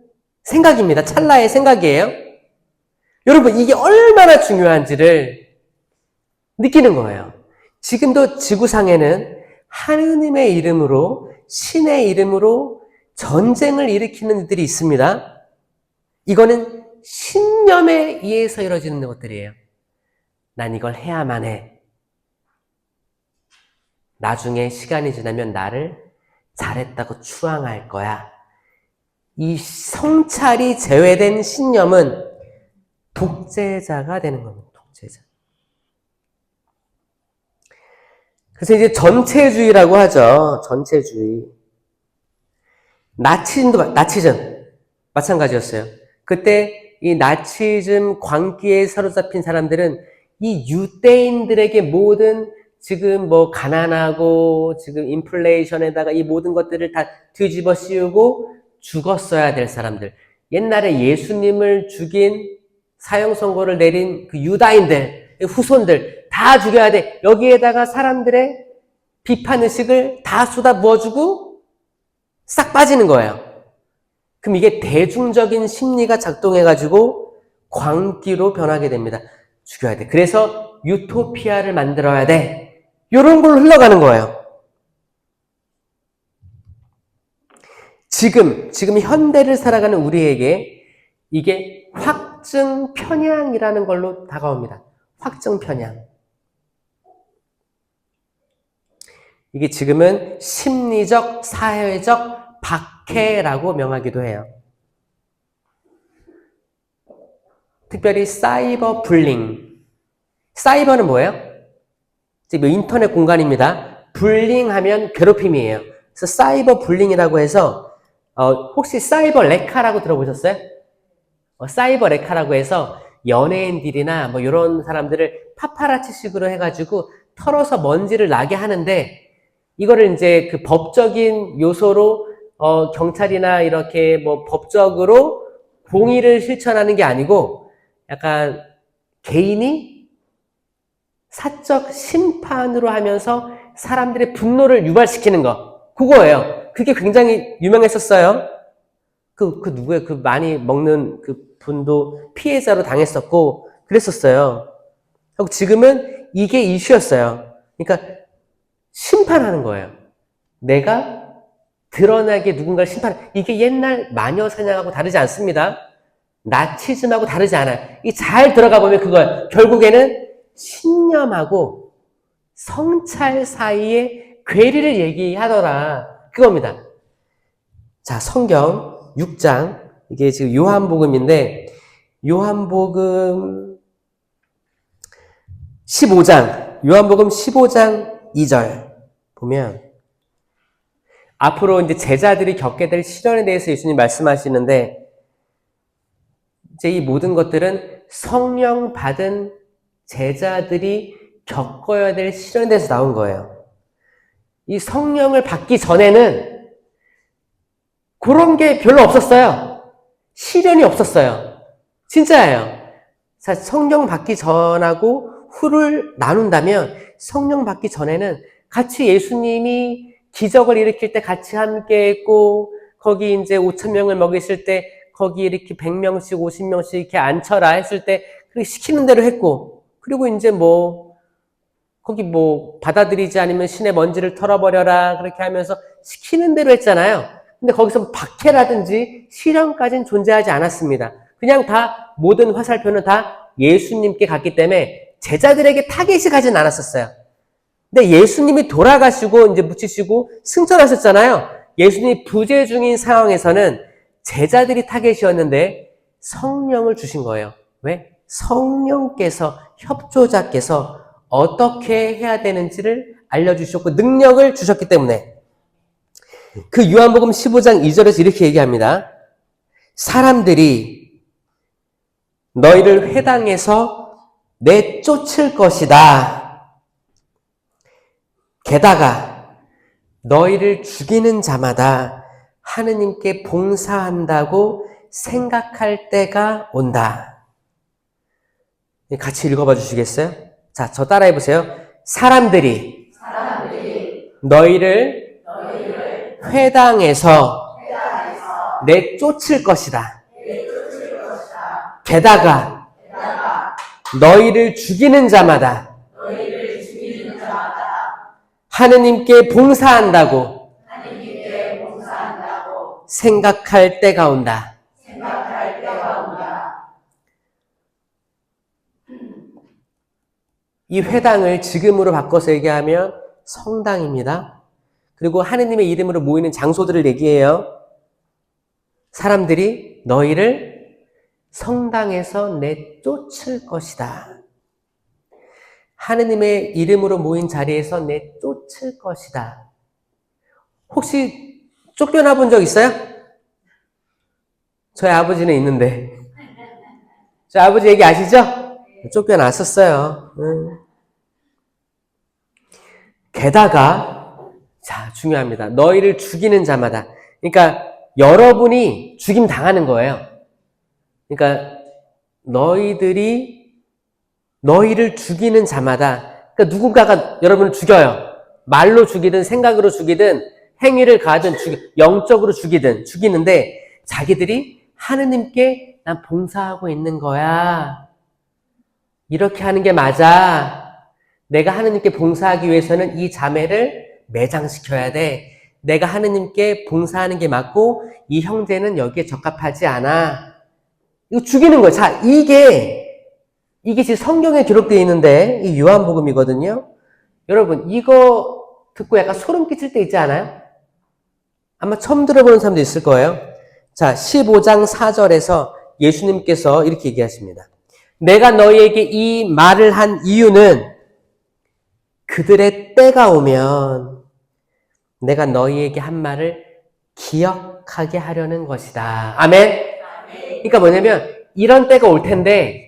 [SPEAKER 1] 생각입니다. 찰나의 생각이에요. 여러분, 이게 얼마나 중요한지를 느끼는 거예요. 지금도 지구상에는 하느님의 이름으로, 신의 이름으로 전쟁을 일으키는 이들이 있습니다. 이거는 신념에 의해서 이루어지는 것들이에요. 난 이걸 해야만 해. 나중에 시간이 지나면 나를 잘했다고 추앙할 거야. 이 성찰이 제외된 신념은 독재자가 되는 겁니다. 독재자. 그래서 이제 전체주의라고 하죠. 전체주의. 나치즘 마찬가지였어요. 그때 이 나치즘 광기에 사로잡힌 사람들은 이 유대인들에게 모든 지금 뭐 가난하고 지금 인플레이션에다가 이 모든 것들을 다 뒤집어 씌우고 죽었어야 될 사람들. 옛날에 예수님을 죽인 사형 선고를 내린 그 유다인들, 후손들 다 죽여야 돼. 여기에다가 사람들의 비판의식을 다 쏟아 부어주고 싹 빠지는 거예요. 그럼 이게 대중적인 심리가 작동해가지고 광기로 변하게 됩니다. 죽여야 돼. 그래서 유토피아를 만들어야 돼. 이런 걸로 흘러가는 거예요. 지금 현대를 살아가는 우리에게 이게 확증 편향이라는 걸로 다가옵니다. 확증 편향. 이게 지금은 심리적, 사회적 박해라고 명하기도 해요. 특별히 사이버 불링. 사이버는 뭐예요? 지금 인터넷 공간입니다. 불링하면 괴롭힘이에요. 그래서 사이버 불링이라고 해서 혹시 사이버 레카라고 들어보셨어요? 사이버 레카라고 해서 연예인들이나 뭐 이런 사람들을 파파라치식으로 해가지고 털어서 먼지를 나게 하는데 이거를 이제 그 법적인 요소로 경찰이나 이렇게 뭐 법적으로 공의를 실천하는 게 아니고 약간 개인이 사적 심판으로 하면서 사람들의 분노를 유발시키는 거. 그거예요. 그게 굉장히 유명했었어요. 그 누구예요? 그 많이 먹는 그 분도 피해자로 당했었고 그랬었어요. 하고 지금은 이게 이슈였어요. 그러니까 심판하는 거예요. 내가 드러나게 누군가를 이게 옛날 마녀 사냥하고 다르지 않습니다. 나치즘하고 다르지 않아요. 이 잘 들어가 보면 그거예요. 결국에는 신념하고 성찰 사이에 괴리를 얘기하더라. 그겁니다. 자, 성경 6장. 이게 지금 요한복음인데, 요한복음 15장 2절 보면, 앞으로 이제 제자들이 겪게 될 시련에 대해서 예수님 말씀하시는데, 이제 이 모든 것들은 성령 받은 제자들이 겪어야 될 시련에 대해서 나온 거예요. 이 성령을 받기 전에는 그런 게 별로 없었어요. 시련이 없었어요. 진짜예요. 자, 성령 받기 전하고 후를 나눈다면 성령 받기 전에는 같이 예수님이 기적을 일으킬 때 같이 함께 했고 거기 이제 5,000명을 먹이실 때 거기 이렇게 100명씩 50명씩 이렇게 앉혀라 했을 때 그렇게 시키는 대로 했고 그리고 이제 뭐 거기 뭐 받아들이지 않으면 신의 먼지를 털어버려라 그렇게 하면서 시키는 대로 했잖아요. 근데 거기서 박해라든지 시련까지는 존재하지 않았습니다. 그냥 다 모든 화살표는 다 예수님께 갔기 때문에 제자들에게 타겟이 가진 않았었어요. 근데 예수님이 돌아가시고 이제 묻히시고 승천하셨잖아요. 예수님이 부재 중인 상황에서는 제자들이 타겟이었는데 성령을 주신 거예요. 왜? 성령께서 협조자께서 어떻게 해야 되는지를 알려주셨고 능력을 주셨기 때문에 그 요한복음 15장 2절에서 이렇게 얘기합니다. 사람들이 너희를 회당에서 내쫓을 것이다. 게다가 너희를 죽이는 자마다 하느님께 봉사한다고 생각할 때가 온다. 같이 읽어봐 주시겠어요? 자, 저 따라해 보세요. 사람들이 너희를 회당에서 내쫓을 것이다. 게다가 너희를 죽이는 자마다 하느님께 봉사한다고 생각할 때가 온다. 이 회당을 지금으로 바꿔서 얘기하면 성당입니다. 그리고 하느님의 이름으로 모이는 장소들을 얘기해요. 사람들이 너희를 성당에서 내쫓을 것이다. 하느님의 이름으로 모인 자리에서 내쫓을 것이다. 혹시 쫓겨나 본 적 있어요? 저희 아버지는 있는데. 저희 아버지 얘기 아시죠? 쫓겨났었어요. 게다가, 자, 중요합니다. 너희를 죽이는 자마다. 그러니까 여러분이 죽임 당하는 거예요. 그러니까 너희를 죽이는 자마다, 그러니까 누군가가 여러분을 죽여요. 말로 죽이든 생각으로 죽이든 행위를 가하든 영적으로 죽이는데 자기들이 하느님께 난 봉사하고 있는 거야. 이렇게 하는 게 맞아. 내가 하느님께 봉사하기 위해서는 이 자매를 매장시켜야 돼. 내가 하느님께 봉사하는 게 맞고 이 형제는 여기에 적합하지 않아. 이거 죽이는 거예요. 자, 이게 지금 성경에 기록되어 있는데 이 요한복음이거든요. 여러분 이거 듣고 약간 소름 끼칠 때 있지 않아요? 아마 처음 들어보는 사람도 있을 거예요. 자, 15장 4절에서 예수님께서 이렇게 얘기하십니다. 내가 너희에게 이 말을 한 이유는 그들의 때가 오면 내가 너희에게 한 말을 기억하게 하려는 것이다. 아멘? 그러니까 뭐냐면 이런 때가 올 텐데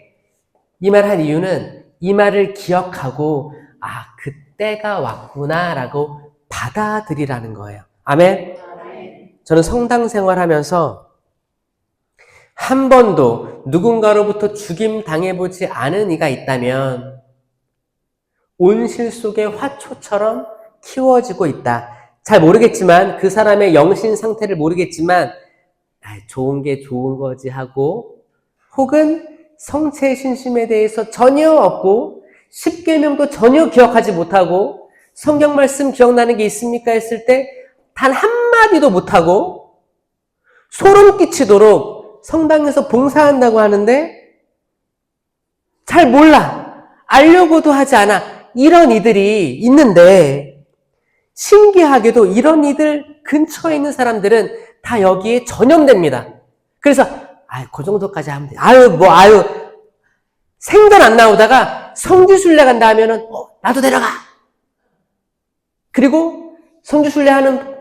[SPEAKER 1] 이 말 한 이유는 이 말을 기억하고 그 때가 왔구나라고 받아들이라는 거예요. 아멘? 저는 성당 생활하면서 한 번도 누군가로부터 죽임 당해보지 않은 이가 있다면 온실 속의 화초처럼 키워지고 있다. 잘 모르겠지만 그 사람의 영신 상태를 모르겠지만 좋은 게 좋은 거지 하고 혹은 성체 신심에 대해서 전혀 없고 십계명도 전혀 기억하지 못하고 성경 말씀 기억나는 게 있습니까? 했을 때 단 한마디도 못하고 소름 끼치도록 성당에서 봉사한다고 하는데 잘 몰라. 알려고도 하지 않아. 이런 이들이 있는데 신기하게도 이런 이들 근처에 있는 사람들은 다 여기에 전염됩니다. 그래서 그 정도까지 하면 돼. 생전 안 나오다가 성지순례 간다 하면은 나도 데려가. 그리고 성지순례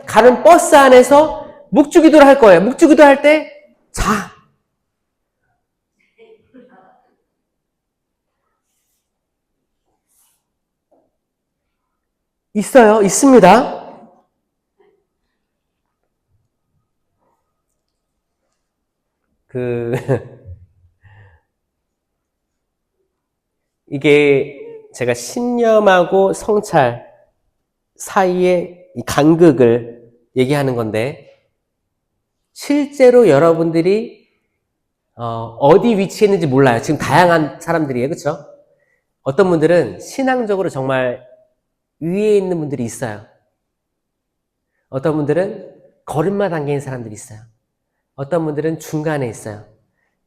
[SPEAKER 1] 가는 버스 안에서 묵주기도를 할 거예요. 묵주기도 할 때 자. 있어요. 있습니다. 이게 제가 신념하고 성찰 사이의 이 간극을 얘기하는 건데 실제로 여러분들이 어디 위치에 있는지 몰라요. 지금 다양한 사람들이에요. 그렇죠? 어떤 분들은 신앙적으로 정말 위에 있는 분들이 있어요. 어떤 분들은 걸음마 단계인 사람들이 있어요. 어떤 분들은 중간에 있어요.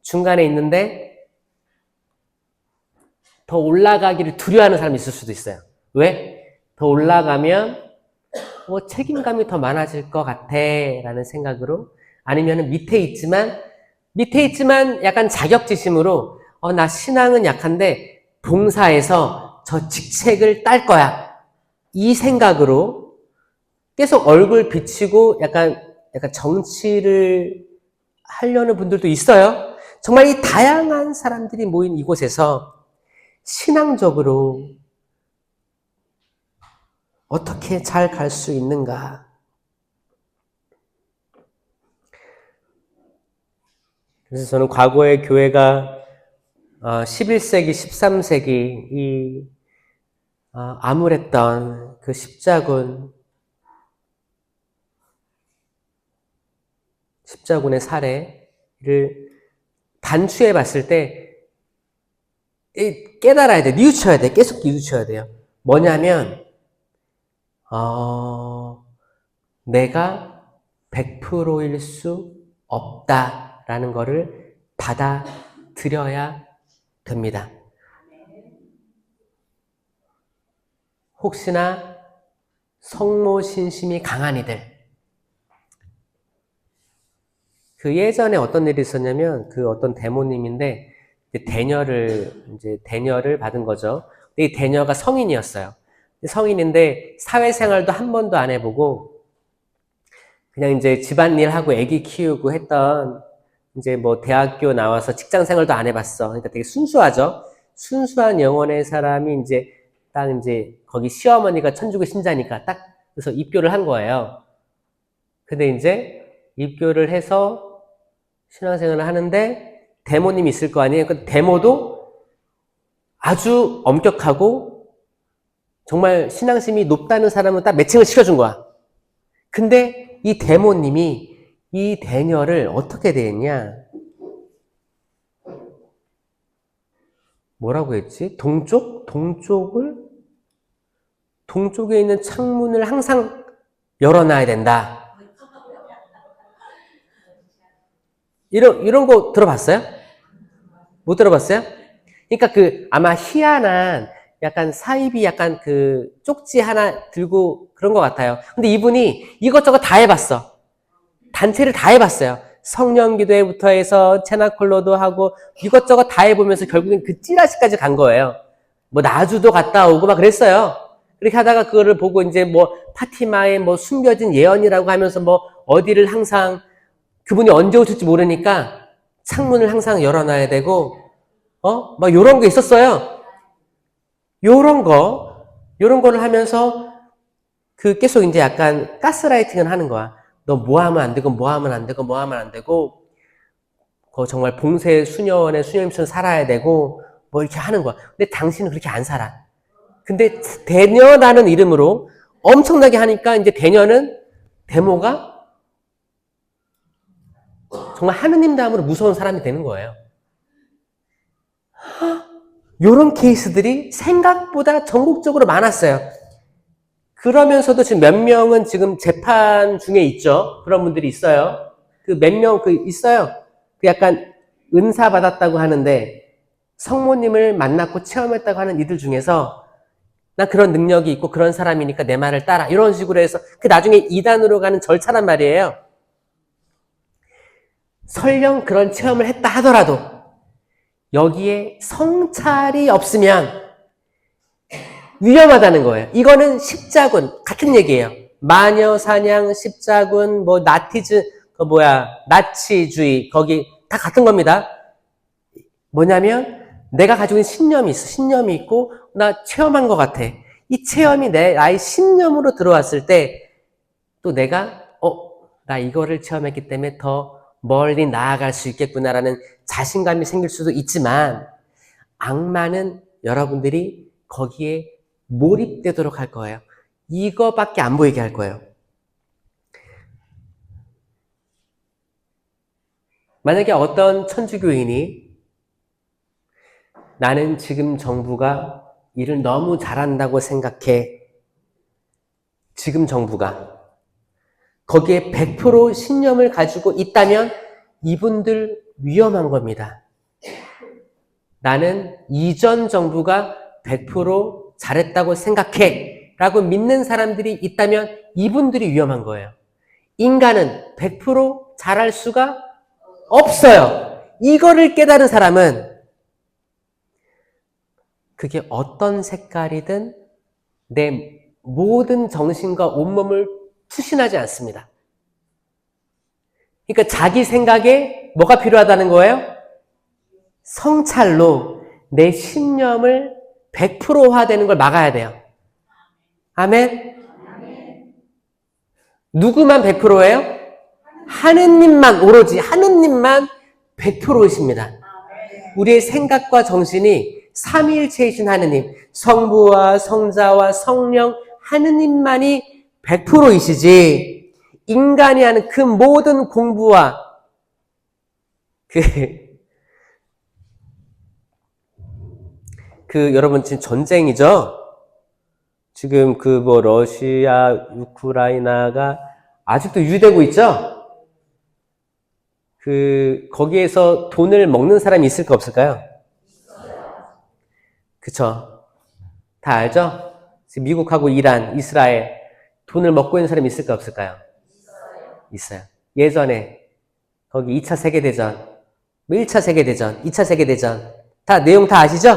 [SPEAKER 1] 중간에 있는데 더 올라가기를 두려워하는 사람이 있을 수도 있어요. 왜? 더 올라가면 책임감이 더 많아질 것 같아 라는 생각으로 아니면 밑에 있지만 약간 자격지심으로 나 신앙은 약한데 봉사해서 저 직책을 딸 거야. 이 생각으로 계속 얼굴 비치고 약간 정치를 하려는 분들도 있어요. 정말 이 다양한 사람들이 모인 이곳에서 신앙적으로 어떻게 잘 갈 수 있는가? 그래서 저는 과거의 교회가 11세기, 13세기 이 암울했던 그 십자군의 사례를 단추해 봤을 때 깨달아야 돼. 뉘우쳐야 돼. 계속 뉘우쳐야 돼요. 뭐냐면 내가 100%일 수 없다라는 거를 받아들여야 됩니다. 혹시나 성모신심이 강한 이들, 그 예전에 어떤 일이 있었냐면 그 어떤 대모님인데 대녀를 받은 거죠. 이 대녀가 성인이었어요. 성인인데 사회생활도 한 번도 안 해보고 그냥 이제 집안일하고 아기 키우고 했던 이제 뭐 대학교 나와서 직장생활도 안 해봤어. 그러니까 되게 순수하죠. 순수한 영혼의 사람이 이제 딱 이제 거기 시어머니가 천주교 신자니까 딱 그래서 입교를 한 거예요. 근데 이제 입교를 해서 신앙생활을 하는데 대모님이 있을 거 아니에요. 그 대모도 아주 엄격하고 정말 신앙심이 높다는 사람은 딱 매칭을 시켜준 거야. 근데 이 대모님이 이 대녀를 어떻게 대했냐? 뭐라고 했지? 동쪽에 있는 창문을 항상 열어놔야 된다. 이런 거 들어봤어요? 못 들어봤어요? 그러니까 아마 희한한 약간 사입이 약간 쪽지 하나 들고 그런 것 같아요. 근데 이분이 이것저것 다 해봤어. 단체를 다 해봤어요. 성령기도회부터 해서 체나콜로도 하고 이것저것 다 해보면서 결국엔 그 찌라시까지 간 거예요. 뭐 나주도 갔다 오고 막 그랬어요. 그렇게 하다가 그거를 보고 이제 뭐 파티마에 뭐 숨겨진 예언이라고 하면서 뭐 어디를 항상 그분이 언제 오실지 모르니까 창문을 항상 열어놔야 되고 막 요런 게 있었어요. 요런 거를 하면서 계속 이제 약간 가스라이팅을 하는 거야. 너 뭐 하면 안 되고, 뭐 하면 안 되고, 뭐 하면 안 되고, 정말 봉쇄 수녀원의 수녀님처럼 살아야 되고, 뭐 이렇게 하는 거야. 근데 당신은 그렇게 안 살아. 근데 대녀라는 이름으로 엄청나게 하니까 이제 대모가 정말 하느님 다음으로 무서운 사람이 되는 거예요. 요런 케이스들이 생각보다 전국적으로 많았어요. 그러면서도 지금 몇 명은 지금 재판 중에 있죠. 그런 분들이 있어요. 몇 명 있어요. 약간 은사 받았다고 하는데 성모님을 만났고 체험했다고 하는 이들 중에서 난 그런 능력이 있고 그런 사람이니까 내 말을 따라 이런 식으로 해서 나중에 이단으로 가는 절차란 말이에요. 설령 그런 체험을 했다 하더라도 여기에 성찰이 없으면 위험하다는 거예요. 이거는 십자군 같은 얘기예요. 마녀 사냥 십자군 나치주의 거기 다 같은 겁니다. 뭐냐면 내가 가지고 있는 신념이 있어. 신념이 있고 나 체험한 것 같아. 이 체험이 나의 신념으로 들어왔을 때 또 내가 나 이거를 체험했기 때문에 더 멀리 나아갈 수 있겠구나라는 자신감이 생길 수도 있지만 악마는 여러분들이 거기에 몰입되도록 할 거예요. 이거밖에 안 보이게 할 거예요. 만약에 어떤 천주교인이 나는 지금 정부가 일을 너무 잘한다고 생각해. 지금 정부가 거기에 100% 신념을 가지고 있다면 이분들 위험한 겁니다. 나는 이전 정부가 100% 잘했다고 생각해 라고 믿는 사람들이 있다면 이분들이 위험한 거예요. 인간은 100% 잘할 수가 없어요. 이거를 깨달은 사람은 그게 어떤 색깔이든 내 모든 정신과 온몸을 투신하지 않습니다. 그러니까 자기 생각에 뭐가 필요하다는 거예요? 성찰로 내 신념을 100%화 되는 걸 막아야 돼요. 아멘? 누구만 100%예요? 하느님만, 오로지 하느님만 100%이십니다. 우리의 생각과 정신이 삼위일체이신 하느님, 성부와 성자와 성령 하느님만이 100%이시지 인간이 하는 그 모든 공부와 여러분 지금 전쟁이죠? 지금 러시아, 우크라이나가 아직도 유지되고 있죠? 거기에서 돈을 먹는 사람이 있을까 없을까요? 그쵸? 다 알죠? 지금 미국하고 이란, 이스라엘 돈을 먹고 있는 사람이 있을까 없을까요? 있어요. 예전에 거기 2차 세계대전, 1차 세계대전, 2차 세계대전 내용 다 아시죠?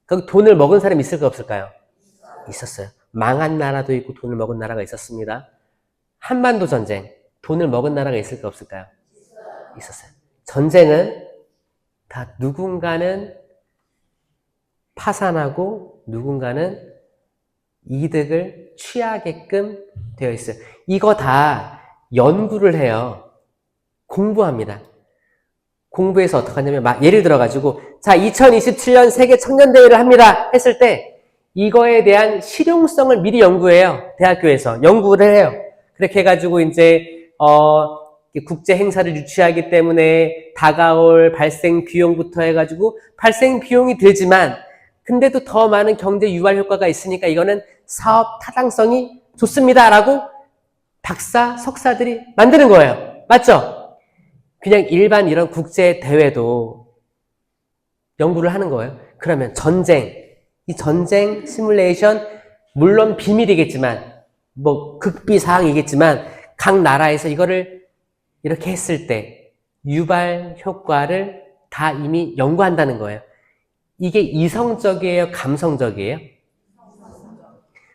[SPEAKER 1] 거기 돈을 먹은 사람이 있을까 없을까요? 있었어요. 망한 나라도 있고 돈을 먹은 나라가 있었습니다. 한반도 전쟁, 돈을 먹은 나라가 있을까 없을까요? 있었어요. 전쟁은 다 누군가는 파산하고 누군가는 이득을 취하게끔 되어 있어요. 이거 다 연구를 해요. 공부합니다. 공부해서 어떻게 하냐면 예를 들어가지고 자 2027년 세계 청년대회를 합니다 했을 때 이거에 대한 실용성을 미리 연구해요. 대학교에서 연구를 해요. 그렇게 해가지고 이제 국제 행사를 유치하기 때문에 다가올 발생 비용부터 해가지고 발생 비용이 들지만 근데도 더 많은 경제 유발 효과가 있으니까 이거는 사업 타당성이 좋습니다라고 박사, 석사들이 만드는 거예요. 맞죠? 그냥 일반 이런 국제 대회도 연구를 하는 거예요. 그러면 이 전쟁 시뮬레이션 물론 비밀이겠지만 극비사항이겠지만 각 나라에서 이거를 이렇게 했을 때 유발 효과를 다 이미 연구한다는 거예요. 이게 이성적이에요? 감성적이에요?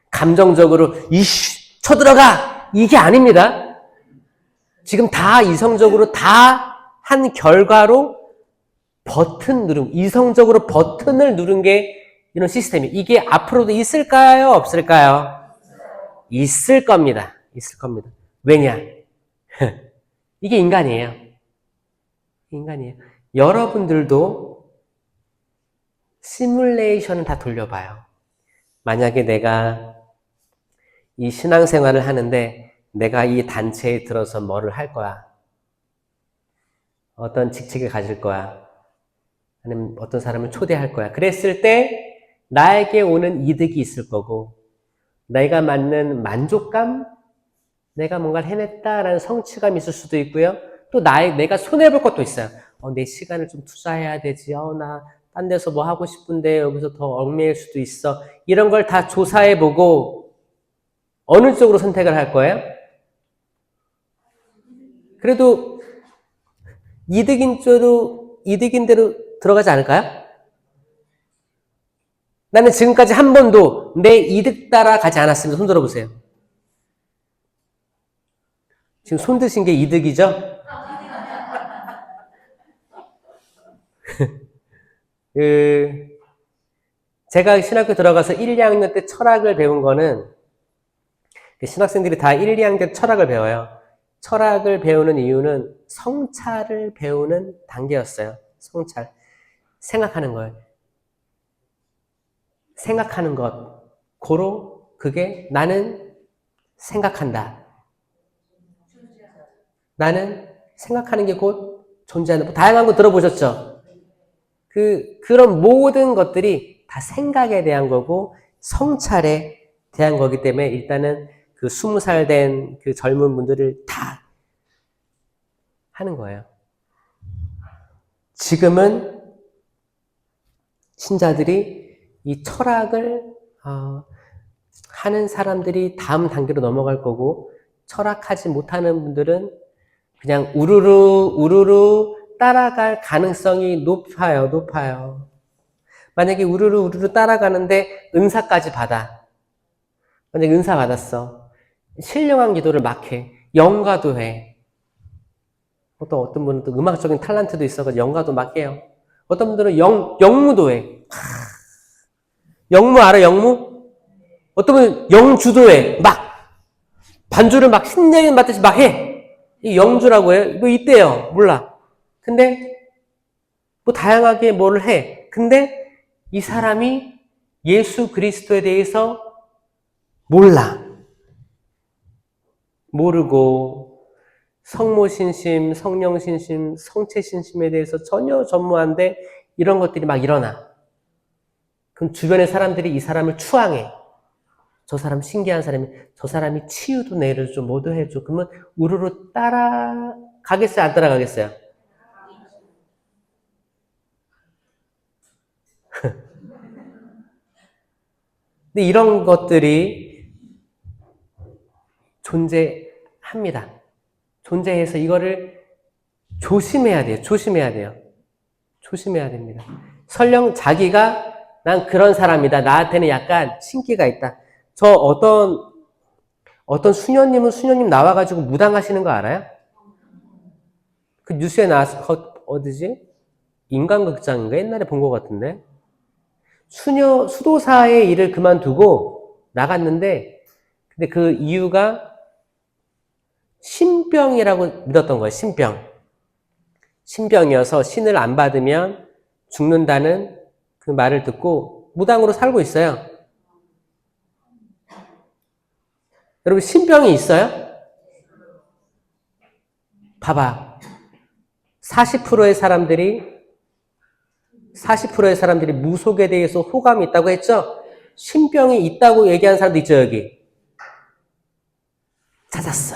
[SPEAKER 1] 감정적으로 쳐들어가! 이게 아닙니다. 지금 다 이성적으로 다 한 결과로 이성적으로 버튼을 누른 게 이런 시스템이 이게 앞으로도 있을까요? 없을까요? 있을 겁니다. 있을 겁니다. 왜냐? 이게 인간이에요. 인간이에요. 여러분들도 시뮬레이션을 다 돌려봐요. 만약에 내가 이 신앙생활을 하는데 내가 이 단체에 들어서 뭐를 할 거야? 어떤 직책을 가질 거야? 아니면 어떤 사람을 초대할 거야? 그랬을 때 나에게 오는 이득이 있을 거고 내가 맞는 만족감? 내가 뭔가를 해냈다라는 성취감이 있을 수도 있고요. 또 내가 손해볼 것도 있어요. 내 시간을 좀 투자해야 되지. 나 딴 데서 뭐 하고 싶은데 여기서 더 얽매일 수도 있어. 이런 걸 다 조사해보고 어느 쪽으로 선택을 할 거예요? 그래도 이득인 대로 들어가지 않을까요? 나는 지금까지 한 번도 내 이득 따라 가지 않았습니다. 손 들어보세요. 지금 손 드신 게 이득이죠? 제가 신학교 들어가서 1, 2학년 때 철학을 배운 거는 신학생들이 다 1, 2학년 때 철학을 배워요. 철학을 배우는 이유는 성찰을 배우는 단계였어요. 성찰. 생각하는 거예요. 생각하는 것. 그게 나는 생각한다. 나는 생각하는 게 곧 존재하는, 다양한 거 들어보셨죠? 그런 모든 것들이 다 생각에 대한 거고 성찰에 대한 거기 때문에 일단은 20살 된 젊은 분들을 다 하는 거예요. 지금은 신자들이 이 철학을 하는 사람들이 다음 단계로 넘어갈 거고 철학하지 못하는 분들은 그냥 우르르 따라갈 가능성이 높아요. 만약에 우르르 따라가는데 은사까지 받아. 만약에 은사 받았어. 신령한 기도를 막 해. 영가도 해. 또 어떤 분은 또 음악적인 탤런트도 있어서 영가도 막 해요. 어떤 분들은 영무도 해. 영무 알아, 영무? 어떤 분은 영주도회 막 반주를 막 신내림 받듯이 막 해. 이 영주라고 해요. 뭐 이때요. 몰라. 근데 뭐 다양하게 뭐를 해. 근데 이 사람이 예수 그리스도에 대해서 몰라. 모르고 성모신심, 성령신심, 성체신심에 대해서 전혀 전무한데 이런 것들이 막 일어나. 그럼 주변의 사람들이 이 사람을 추앙해. 저 사람 신기한 사람이, 저 사람이 치유도 내려줘, 뭐도 해줘. 그러면 우르르 따라가겠어요? 안 따라가겠어요? 근데 이런 것들이 존재합니다. 존재해서 이거를 조심해야 돼요. 조심해야 돼요. 조심해야 됩니다. 설령 자기가 난 그런 사람이다. 나한테는 약간 신기가 있다. 저 어떤 수녀님은 수녀님 나와가지고 무당하시는 거 알아요? 그 뉴스에 나왔어. 어디지? 인간극장인가? 옛날에 본 것 같은데. 수도사의 일을 그만두고 나갔는데, 근데 그 이유가 신병이라고 믿었던 거예요. 신병이어서 신을 안 받으면 죽는다는 그 말을 듣고 무당으로 살고 있어요. 여러분 신병이 있어요? 봐봐. 40%의 사람들이 무속에 대해서 호감이 있다고 했죠? 신병이 있다고 얘기하는 사람도 있죠, 여기. 찾았어.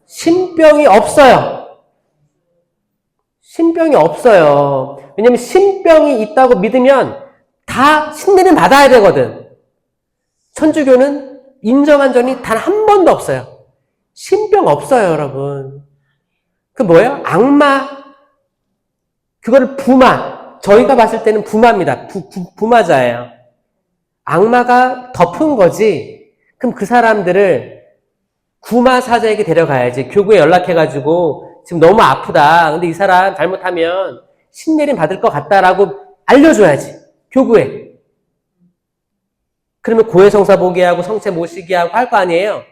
[SPEAKER 1] 신병이 없어요. 신병이 없어요. 왜냐면 신병이 있다고 믿으면 다 신내림 받아야 되거든. 천주교는 인정한 적이 단 한 번도 없어요. 신병 없어요, 여러분. 그 뭐예요? 악마. 그거를 부마. 저희가 봤을 때는 부마입니다. 부마자예요. 악마가 덮은 거지. 그럼 그 사람들을 구마사자에게 데려가야지. 교구에 연락해가지고 지금 너무 아프다. 근데 이 사람 잘못하면 신내림 받을 것 같다라고 알려줘야지. 교구에. 그러면 고해성사 보게 하고 성체 모시게 하고 할 거 아니에요.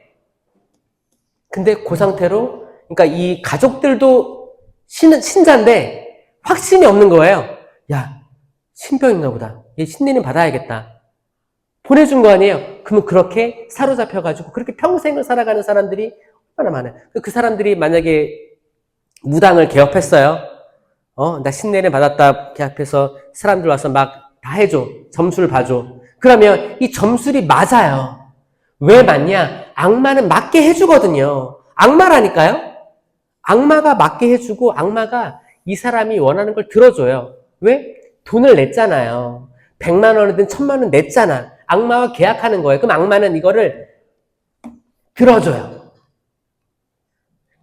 [SPEAKER 1] 근데 그 상태로 그러니까 이 가족들도 신자인데 확신이 없는 거예요. 야, 신병인가 보다. 얘 신내림 받아야겠다. 보내준 거 아니에요. 그러면 그렇게 사로잡혀가지고 그렇게 평생을 살아가는 사람들이 얼마나 많아요. 그 사람들이 만약에 무당을 개업했어요. 나 신내림 받았다. 개업해서 사람들 와서 막 다 해줘. 점수를 봐줘. 그러면 이 점술이 맞아요. 왜 맞냐? 악마는 맞게 해주거든요. 악마라니까요? 악마가 맞게 해주고 악마가 이 사람이 원하는 걸 들어줘요. 왜? 돈을 냈잖아요. 100만 원이든 1000만 원 냈잖아. 악마와 계약하는 거예요. 그럼 악마는 이거를 들어줘요.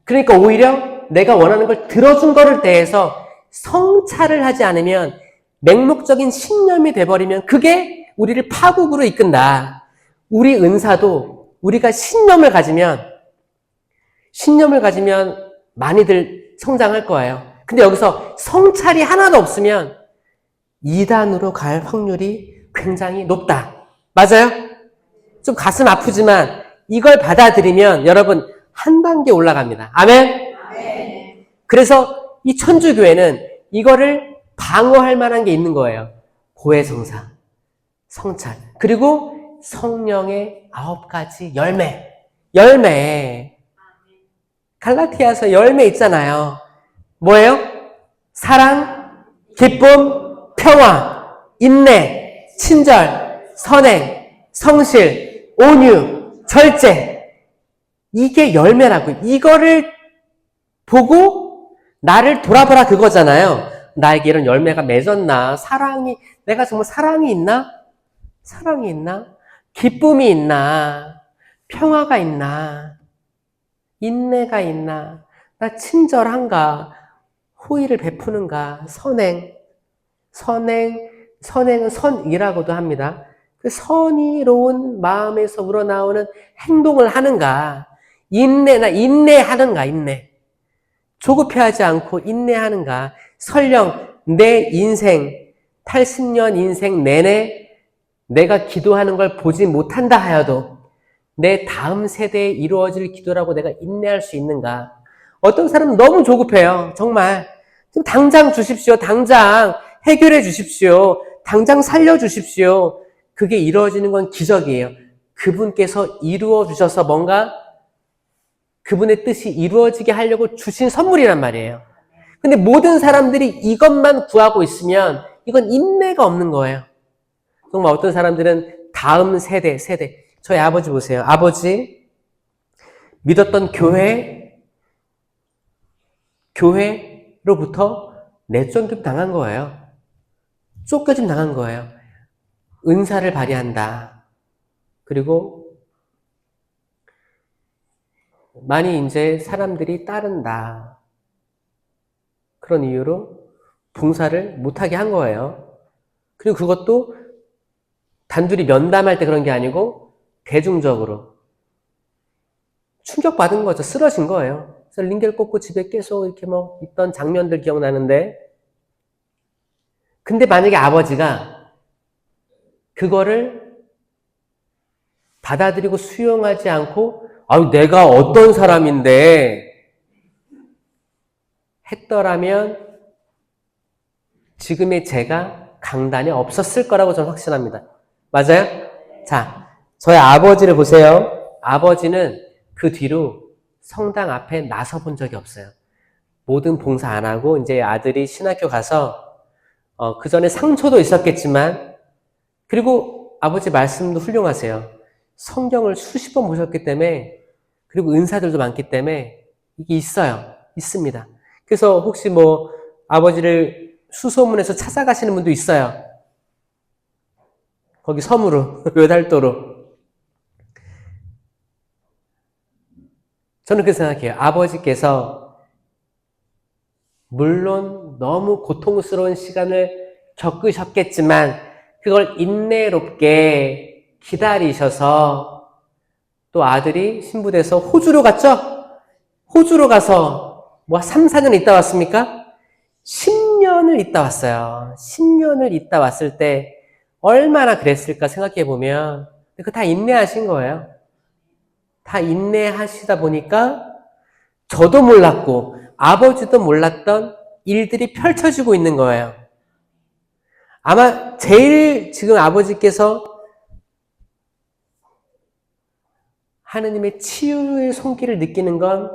[SPEAKER 1] 그러니까 오히려 내가 원하는 걸 들어준 거를 대해서 성찰을 하지 않으면 맹목적인 신념이 돼버리면 그게 우리를 파국으로 이끈다. 우리 은사도 우리가 신념을 가지면 많이들 성장할 거예요. 근데 여기서 성찰이 하나도 없으면 2단으로 갈 확률이 굉장히 높다. 맞아요? 좀 가슴 아프지만 이걸 받아들이면 여러분 한 단계 올라갑니다. 아멘? 아멘. 그래서 이 천주교회는 이거를 방어할 만한 게 있는 거예요. 고해성사, 성찰, 그리고 성령의 9가지 열매. 갈라티아서 열매 있잖아요. 뭐예요? 사랑, 기쁨, 평화, 인내, 친절, 선행, 성실, 온유, 절제. 이게 열매라고요. 이거를 보고 나를 돌아보라 그거잖아요. 나에게 이런 열매가 맺었나? 내가 정말 사랑이 있나? 기쁨이 있나? 평화가 있나? 인내가 있나? 나 친절한가? 호의를 베푸는가? 선행은 선이라고도 합니다. 그 선의로운 마음에서 우러나오는 행동을 하는가? 인내하는가? 조급해하지 않고 인내하는가? 설령 내 인생 80년 인생 내내 내가 기도하는 걸 보지 못한다 하여도 내 다음 세대에 이루어질 기도라고 내가 인내할 수 있는가? 어떤 사람은 너무 조급해요. 정말. 좀 당장 주십시오. 당장 해결해 주십시오. 당장 살려주십시오. 그게 이루어지는 건 기적이에요. 그분께서 이루어 주셔서 뭔가 그분의 뜻이 이루어지게 하려고 주신 선물이란 말이에요. 근데 모든 사람들이 이것만 구하고 있으면 이건 인내가 없는 거예요. 정말 어떤 사람들은 다음 세대. 저희 아버지 보세요. 아버지 믿었던 교회로부터 내쫓김 당한 거예요. 쫓겨짐 당한 거예요. 은사를 발휘한다. 그리고 많이 이제 사람들이 따른다. 그런 이유로 봉사를 못하게 한 거예요. 그리고 그것도 단둘이 면담할 때 그런 게 아니고 대중적으로 충격받은 거죠. 쓰러진 거예요. 그래서 링겔 꽂고 집에 계속 이렇게 뭐 있던 장면들 기억나는데, 근데 만약에 아버지가 그거를 받아들이고 수용하지 않고 아유 내가 어떤 사람인데 했더라면 지금의 제가 강단에 없었을 거라고 저는 확신합니다. 맞아요? 자, 저희 아버지를 보세요. 아버지는 그 뒤로 성당 앞에 나서 본 적이 없어요. 모든 봉사 안 하고 이제 아들이 신학교 가서 그 전에 상처도 있었겠지만, 그리고 아버지 말씀도 훌륭하세요. 성경을 수십 번 보셨기 때문에, 그리고 은사들도 많기 때문에 이게 있어요. 있습니다. 그래서 혹시 뭐 아버지를 수소문해서 찾아가시는 분도 있어요. 거기 섬으로, 외달도로. 저는 그렇게 생각해요. 아버지께서 물론 너무 고통스러운 시간을 겪으셨겠지만 그걸 인내롭게 기다리셔서 또 아들이 신부돼서 호주로 갔죠? 호주로 가서 뭐 3, 4년 있다 왔습니까? 10년을 있다 왔어요. 10년을 있다 왔을 때 얼마나 그랬을까 생각해 보면 그거 다 인내하신 거예요. 다 인내하시다 보니까 저도 몰랐고 아버지도 몰랐던 일들이 펼쳐지고 있는 거예요. 아마 제일 지금 아버지께서 하느님의 치유의 손길을 느끼는 건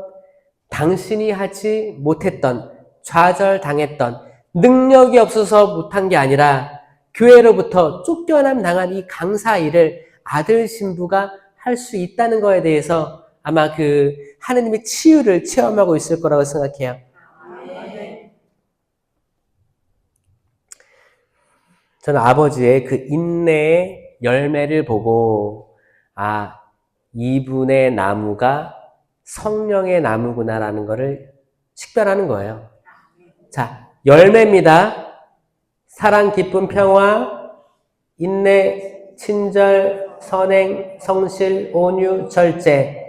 [SPEAKER 1] 당신이 하지 못했던, 좌절당했던, 능력이 없어서 못한 게 아니라 교회로부터 쫓겨남 당한 이 강사 일을 아들 신부가 할 수 있다는 거에 대해서 아마 그 하느님의 치유를 체험하고 있을 거라고 생각해요. 저는 아버지의 그 인내의 열매를 보고 아, 이분의 나무가 성령의 나무구나라는 것을 식별하는 거예요. 자, 열매입니다. 사랑, 기쁨, 평화, 인내, 친절, 선행, 성실, 온유, 절제.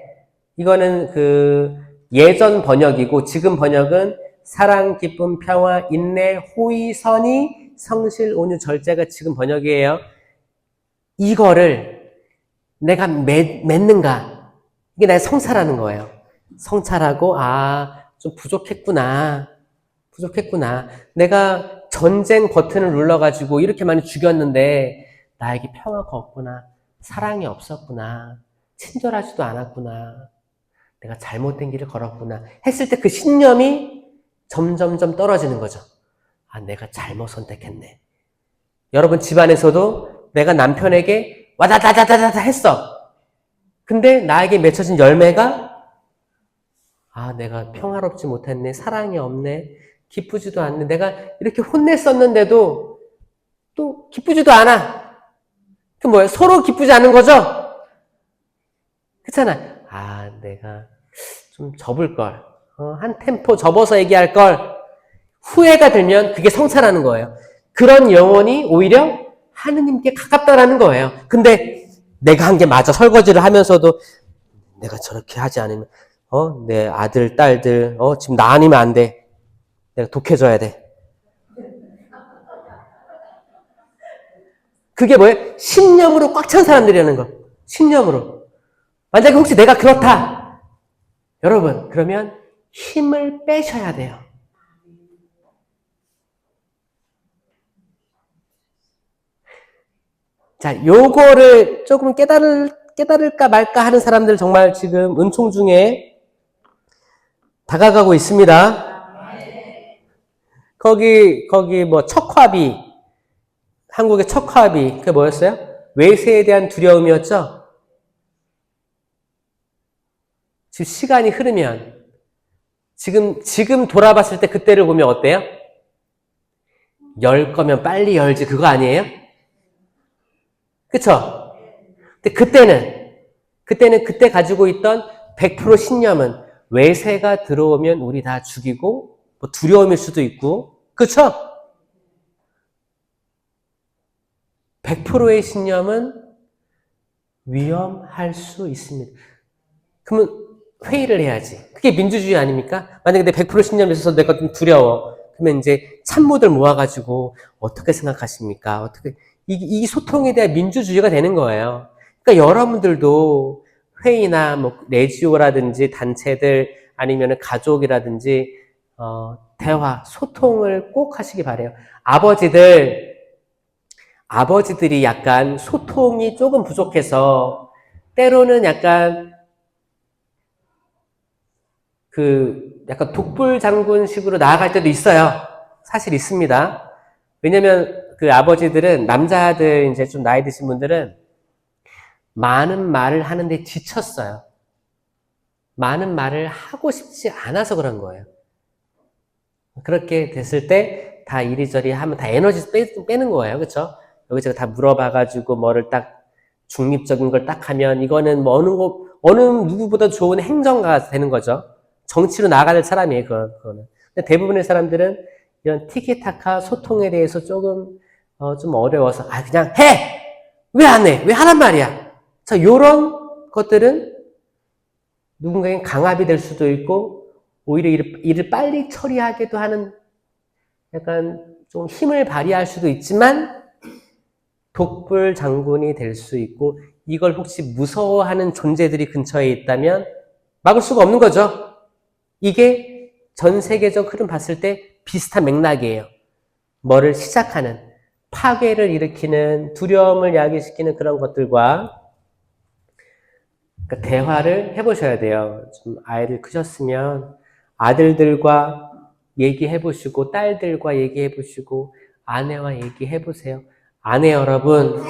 [SPEAKER 1] 이거는 그 예전 번역이고 지금 번역은 사랑, 기쁨, 평화, 인내, 호의, 선의, 성실, 온유, 절제가 지금 번역이에요. 이거를 내가 맺는가? 이게 나의 성찰하는 거예요. 성찰하고 좀 부족했구나. 내가 전쟁 버튼을 눌러가지고 이렇게 많이 죽였는데 나에게 평화가 없구나. 사랑이 없었구나. 친절하지도 않았구나. 내가 잘못된 길을 걸었구나. 했을 때 그 신념이 점점점 떨어지는 거죠. 내가 잘못 선택했네. 여러분 집안에서도 내가 남편에게 와다다다다다 했어. 근데 나에게 맺혀진 열매가 내가 평화롭지 못했네. 사랑이 없네. 기쁘지도 않네. 내가 이렇게 혼냈었는데도 또 기쁘지도 않아. 그 뭐예요? 서로 기쁘지 않은 거죠? 그렇잖아. 내가 좀 접을 걸. 한 템포 접어서 얘기할 걸. 후회가 들면 그게 성찰하는 거예요. 그런 영혼이 오히려 하느님께 가깝다라는 거예요. 근데 내가 한 게 맞아. 설거지를 하면서도 내가 저렇게 하지 않으면 내 아들, 딸들 지금 나 아니면 안 돼. 내가 독해져야 돼. 그게 뭐예요? 신념으로 꽉 찬 사람들이라는 거. 신념으로. 만약에 혹시 내가 그렇다. 여러분, 그러면 힘을 빼셔야 돼요. 자, 요거를 조금 깨달을까 말까 하는 사람들 정말 지금 은총 중에 다가가고 있습니다. 거기 뭐 척화비, 한국의 척화비, 그게 뭐였어요? 외세에 대한 두려움이었죠? 지금 시간이 흐르면, 지금 돌아봤을 때 그때를 보면 어때요? 열 거면 빨리 열지, 그거 아니에요? 그쵸? 근데 그때는 그때 가지고 있던 100% 신념은 외세가 들어오면 우리 다 죽이고, 뭐 두려움일 수도 있고, 그쵸? 100%의 신념은 위험할 수 있습니다. 그러면 회의를 해야지. 그게 민주주의 아닙니까? 만약에 내 100% 신념이 있어서 내가 좀 두려워. 그러면 이제 참모들 모아가지고 어떻게 생각하십니까? 어떻게 이 소통에 대한 민주주의가 되는 거예요. 그러니까 여러분들도 회의나 뭐 레지오라든지 단체들 아니면 가족이라든지 대화, 소통을 꼭 하시기 바래요. 아버지들이 약간 소통이 조금 부족해서 때로는 약간 약간 독불 장군식으로 나아갈 때도 있어요. 사실 있습니다. 왜냐면 그 아버지들은, 남자들 이제 좀 나이 드신 분들은 많은 말을 하는데 지쳤어요. 많은 말을 하고 싶지 않아서 그런 거예요. 그렇게 됐을 때 다 이리저리 하면 다 에너지 빼는 거예요. 그쵸? 여기저기 다 물어봐가지고 뭐를 딱 중립적인 걸 딱 하면 이거는 뭐 어느 누구보다 좋은 행정가가 되는 거죠. 정치로 나아갈 사람이에요, 그거는. 근데 대부분의 사람들은 이런 티키타카 소통에 대해서 조금, 좀 어려워서, 그냥 해! 왜 안 해? 왜 하란 말이야? 자, 요런 것들은 누군가에겐 강압이 될 수도 있고, 오히려 일을 빨리 처리하게도 하는 약간 좀 힘을 발휘할 수도 있지만, 독불 장군이 될 수 있고, 이걸 혹시 무서워하는 존재들이 근처에 있다면 막을 수가 없는 거죠. 이게 전 세계적 흐름 봤을 때 비슷한 맥락이에요. 뭐를 시작하는, 파괴를 일으키는, 두려움을 야기시키는 그런 것들과 그러니까 대화를 해보셔야 돼요. 좀 아이들 크셨으면 아들들과 얘기해보시고 딸들과 얘기해보시고 아내와 얘기해보세요. 아내 여러분,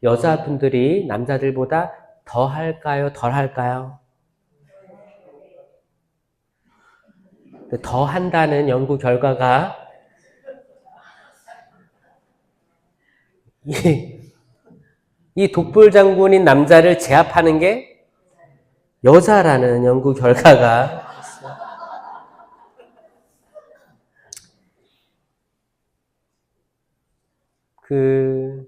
[SPEAKER 1] 여자분들이 남자들보다 더 할까요? 덜 할까요? 더 한다는 연구 결과가 이 독불 장군인 남자를 제압하는 게 여자라는 연구 결과가 있어요.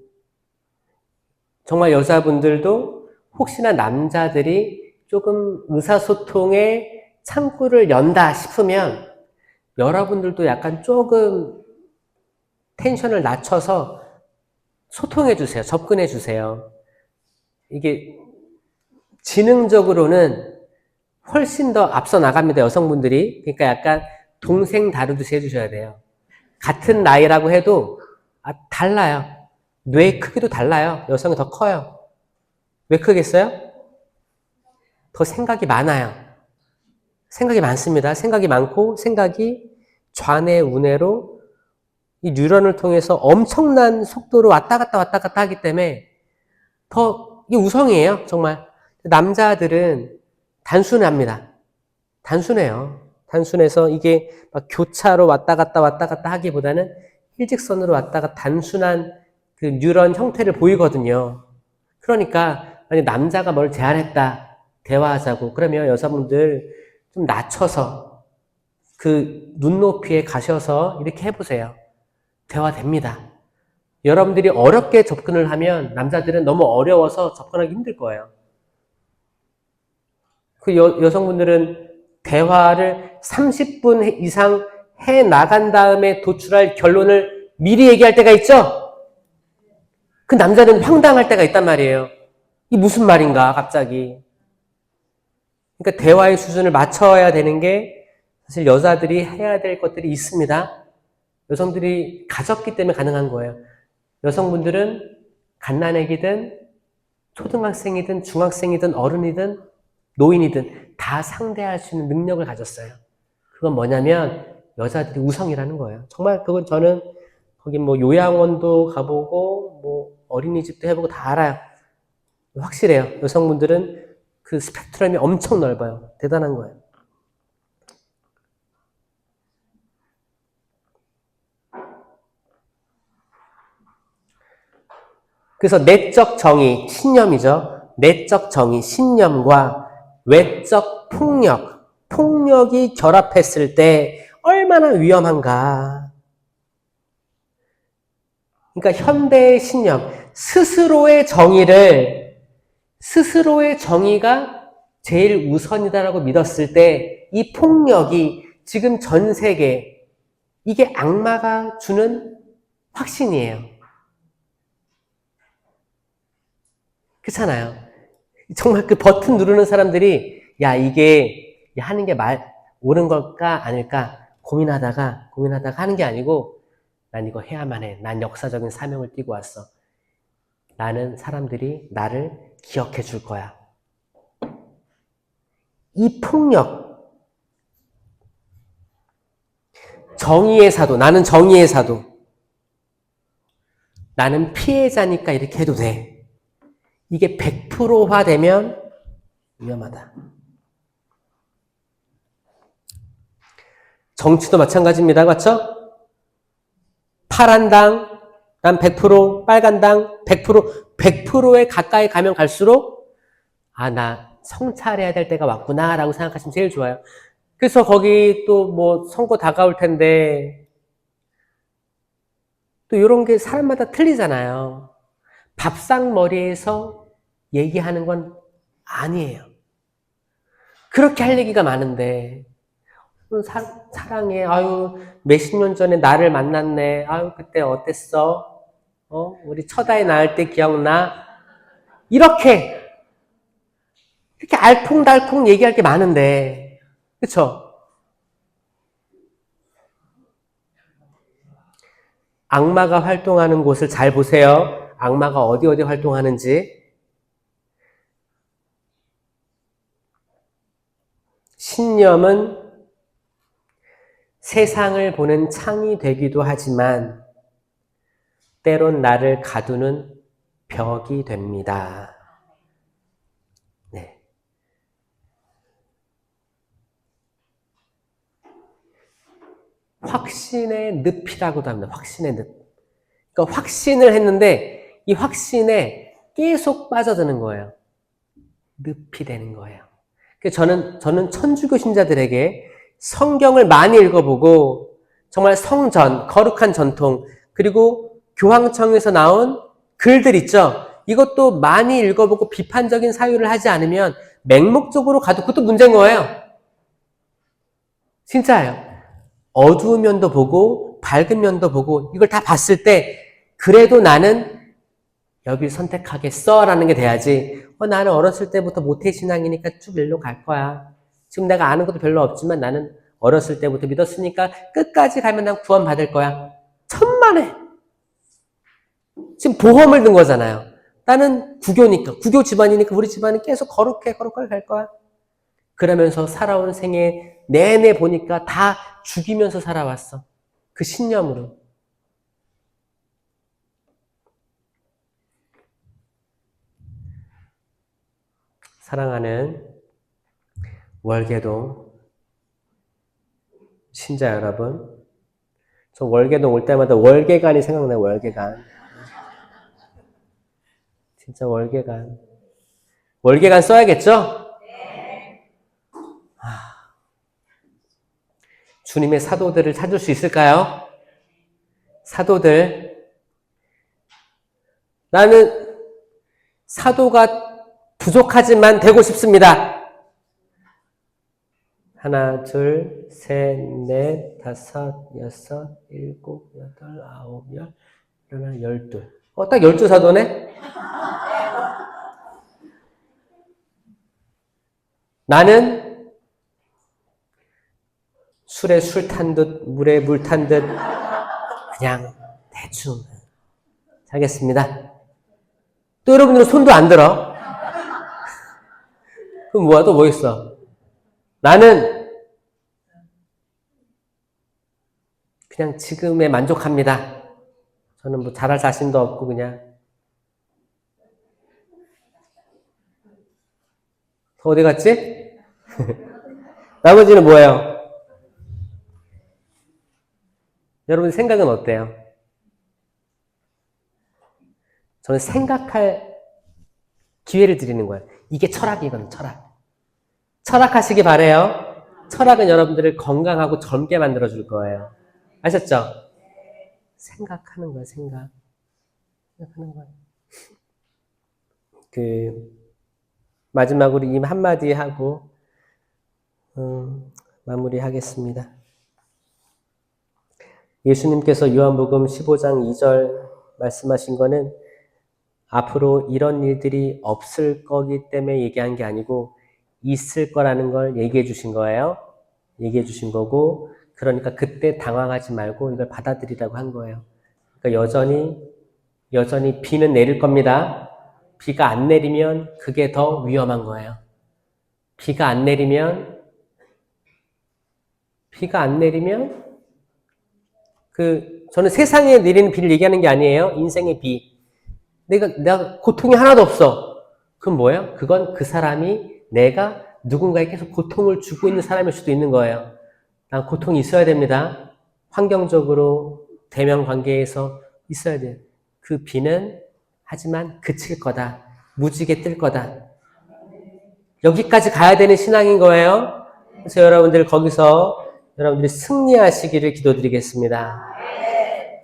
[SPEAKER 1] 정말 여자분들도 혹시나 남자들이 조금 의사소통에 창구를 연다 싶으면 여러분들도 약간 조금 텐션을 낮춰서 소통해 주세요. 접근해 주세요. 이게 지능적으로는 훨씬 더 앞서 나갑니다. 여성분들이. 그러니까 약간 동생 다루듯이 해주셔야 돼요. 같은 나이라고 해도 달라요. 뇌 크기도 달라요. 여성이 더 커요. 왜 크겠어요? 더 생각이 많아요. 생각이 많습니다. 생각이 많고 생각이 좌뇌 우뇌로 이 뉴런을 통해서 엄청난 속도로 왔다 갔다 하기 때문에 이게 우성이에요. 정말. 남자들은 단순합니다. 단순해요. 단순해서 이게 막 교차로 왔다 갔다 하기보다는 일직선으로 왔다가 단순한 그 뉴런 형태를 보이거든요. 그러니까 만약 남자가 뭘 제안했다, 대화하자고 그러면 여자분들 좀 낮춰서 그 눈높이에 가셔서 이렇게 해보세요. 대화됩니다. 여러분들이 어렵게 접근을 하면 남자들은 너무 어려워서 접근하기 힘들 거예요. 그 여성분들은 대화를 30분 이상 해 나간 다음에 도출할 결론을 미리 얘기할 때가 있죠? 그 남자는 황당할 때가 있단 말이에요. 이게 무슨 말인가 갑자기. 그러니까 대화의 수준을 맞춰야 되는 게 사실 여자들이 해야 될 것들이 있습니다. 여성들이 가졌기 때문에 가능한 거예요. 여성분들은 갓난아기든 초등학생이든 중학생이든 어른이든 노인이든 다 상대할 수 있는 능력을 가졌어요. 그건 뭐냐면 여자들이 우성이라는 거예요. 정말 그건 저는 거기 뭐 요양원도 가보고 뭐 어린이집도 해보고 다 알아요. 확실해요. 여성분들은 그 스펙트럼이 엄청 넓어요. 대단한 거예요. 그래서 내적 정의, 신념이죠. 내적 정의, 신념과 외적 폭력, 폭력이 결합했을 때 얼마나 위험한가. 그러니까 현대의 신념, 스스로의 정의가 제일 우선이다라고 믿었을 때 이 폭력이 지금 전 세계, 이게 악마가 주는 확신이에요. 그렇잖아요. 정말 그 버튼 누르는 사람들이 야 이게 하는 게 옳은 걸까 아닐까 고민하다가 하는 게 아니고 난 이거 해야만 해. 난 역사적인 사명을 띠고 왔어. 나는 사람들이 나를 기억해 줄 거야. 이 폭력, 정의의 사도, 나는 정의의 사도. 나는 피해자니까 이렇게 해도 돼. 이게 100%화 되면 위험하다. 정치도 마찬가지입니다. 맞죠? 파란 당, 난 100%, 빨간 당, 100%에 가까이 가면 갈수록, 아, 나 성찰해야 될 때가 왔구나, 라고 생각하시면 제일 좋아요. 그래서 거기 또 뭐 선거 다가올 텐데, 또 이런 게 사람마다 틀리잖아요. 밥상머리에서 얘기하는 건 아니에요. 그렇게 할 얘기가 많은데, 사랑해. 아유, 몇십 년 전에 나를 만났네. 아유, 그때 어땠어? 우리 첫 아이 낳을 때 기억나? 이렇게 알콩달콩 얘기할 게 많은데, 그쵸? 악마가 활동하는 곳을 잘 보세요. 악마가 어디 활동하는지. 신념은 세상을 보는 창이 되기도 하지만, 때론 나를 가두는 벽이 됩니다. 네. 확신의 늪이라고도 합니다. 확신의 늪. 그러니까 확신을 했는데 이 확신에 계속 빠져드는 거예요. 늪이 되는 거예요. 그래서 저는 천주교 신자들에게 성경을 많이 읽어보고 정말 성전, 거룩한 전통, 그리고 교황청에서 나온 글들 있죠. 이것도 많이 읽어보고 비판적인 사유를 하지 않으면 맹목적으로 가도 그것도 문제인 거예요. 진짜예요. 어두운 면도 보고 밝은 면도 보고 이걸 다 봤을 때 그래도 나는 여길 선택하겠어 라는 게 돼야지 나는 어렸을 때부터 모태신앙이니까 쭉 일로 갈 거야. 지금 내가 아는 것도 별로 없지만 나는 어렸을 때부터 믿었으니까 끝까지 가면 난 구원받을 거야. 천만에. 지금 보험을 든 거잖아요. 나는 구교니까 구교 집안이니까 우리 집안은 계속 거룩하게 갈 거야. 그러면서 살아온 생애 내내 보니까 다 죽이면서 살아왔어. 그 신념으로. 사랑하는 월계동 신자 여러분, 저 월계동 올 때마다 월계관이 생각나요. 월계관. 진짜 월계관. 월계관 써야겠죠? 주님의 사도들을 찾을 수 있을까요? 사도들. 나는 사도가 부족하지만 되고 싶습니다. 하나, 둘, 셋, 넷, 다섯, 여섯, 일곱, 여덟, 아홉, 열, 열둘. 딱 열두사도네? 나는 술에 술 탄 듯, 물에 물 탄 듯, 그냥 대충 살겠습니다. 또 여러분들은 손도 안 들어. 그럼 뭐야? 또 뭐 있어? 나는 그냥 지금에 만족합니다. 저는 뭐 잘할 자신도 없고 그냥. 어디 갔지? 나머지는 뭐예요? 여러분 생각은 어때요? 저는 생각할 기회를 드리는 거예요. 이게 철학이거든요, 철학. 철학하시기 바래요. 철학은 여러분들을 건강하고 젊게 만들어줄 거예요. 아셨죠? 생각하는 거예요, 생각. 생각하는 거예요. 마지막으로 이 한마디 하고, 마무리하겠습니다. 예수님께서 요한복음 15장 2절 말씀하신 거는 앞으로 이런 일들이 없을 거기 때문에 얘기한 게 아니고 있을 거라는 걸 얘기해 주신 거예요. 얘기해 주신 거고, 그러니까 그때 당황하지 말고 이걸 받아들이라고 한 거예요. 그러니까 여전히 비는 내릴 겁니다. 비가 안 내리면 그게 더 위험한 거예요. 비가 안 내리면 저는 세상에 내리는 비를 얘기하는 게 아니에요. 인생의 비. 내가 고통이 하나도 없어. 그럼 뭐예요? 그건 그 사람이 내가 누군가에 계속 고통을 주고 있는 사람일 수도 있는 거예요. 난 고통이 있어야 됩니다. 환경적으로, 대면 관계에서 있어야 돼요. 그 비는 하지만 그칠 거다. 무지개 뜰 거다. 여기까지 가야 되는 신앙인 거예요. 그래서 거기서 여러분들이 승리하시기를 기도드리겠습니다.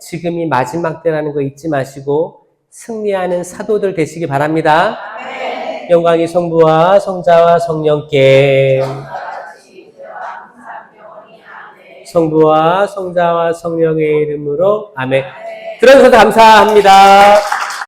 [SPEAKER 1] 지금이 마지막 때라는 거 잊지 마시고 승리하는 사도들 되시기 바랍니다. 영광이 성부와 성자와 성령께, 성부와 성자와 성령의 이름으로 아멘. 들어주셔서 감사합니다.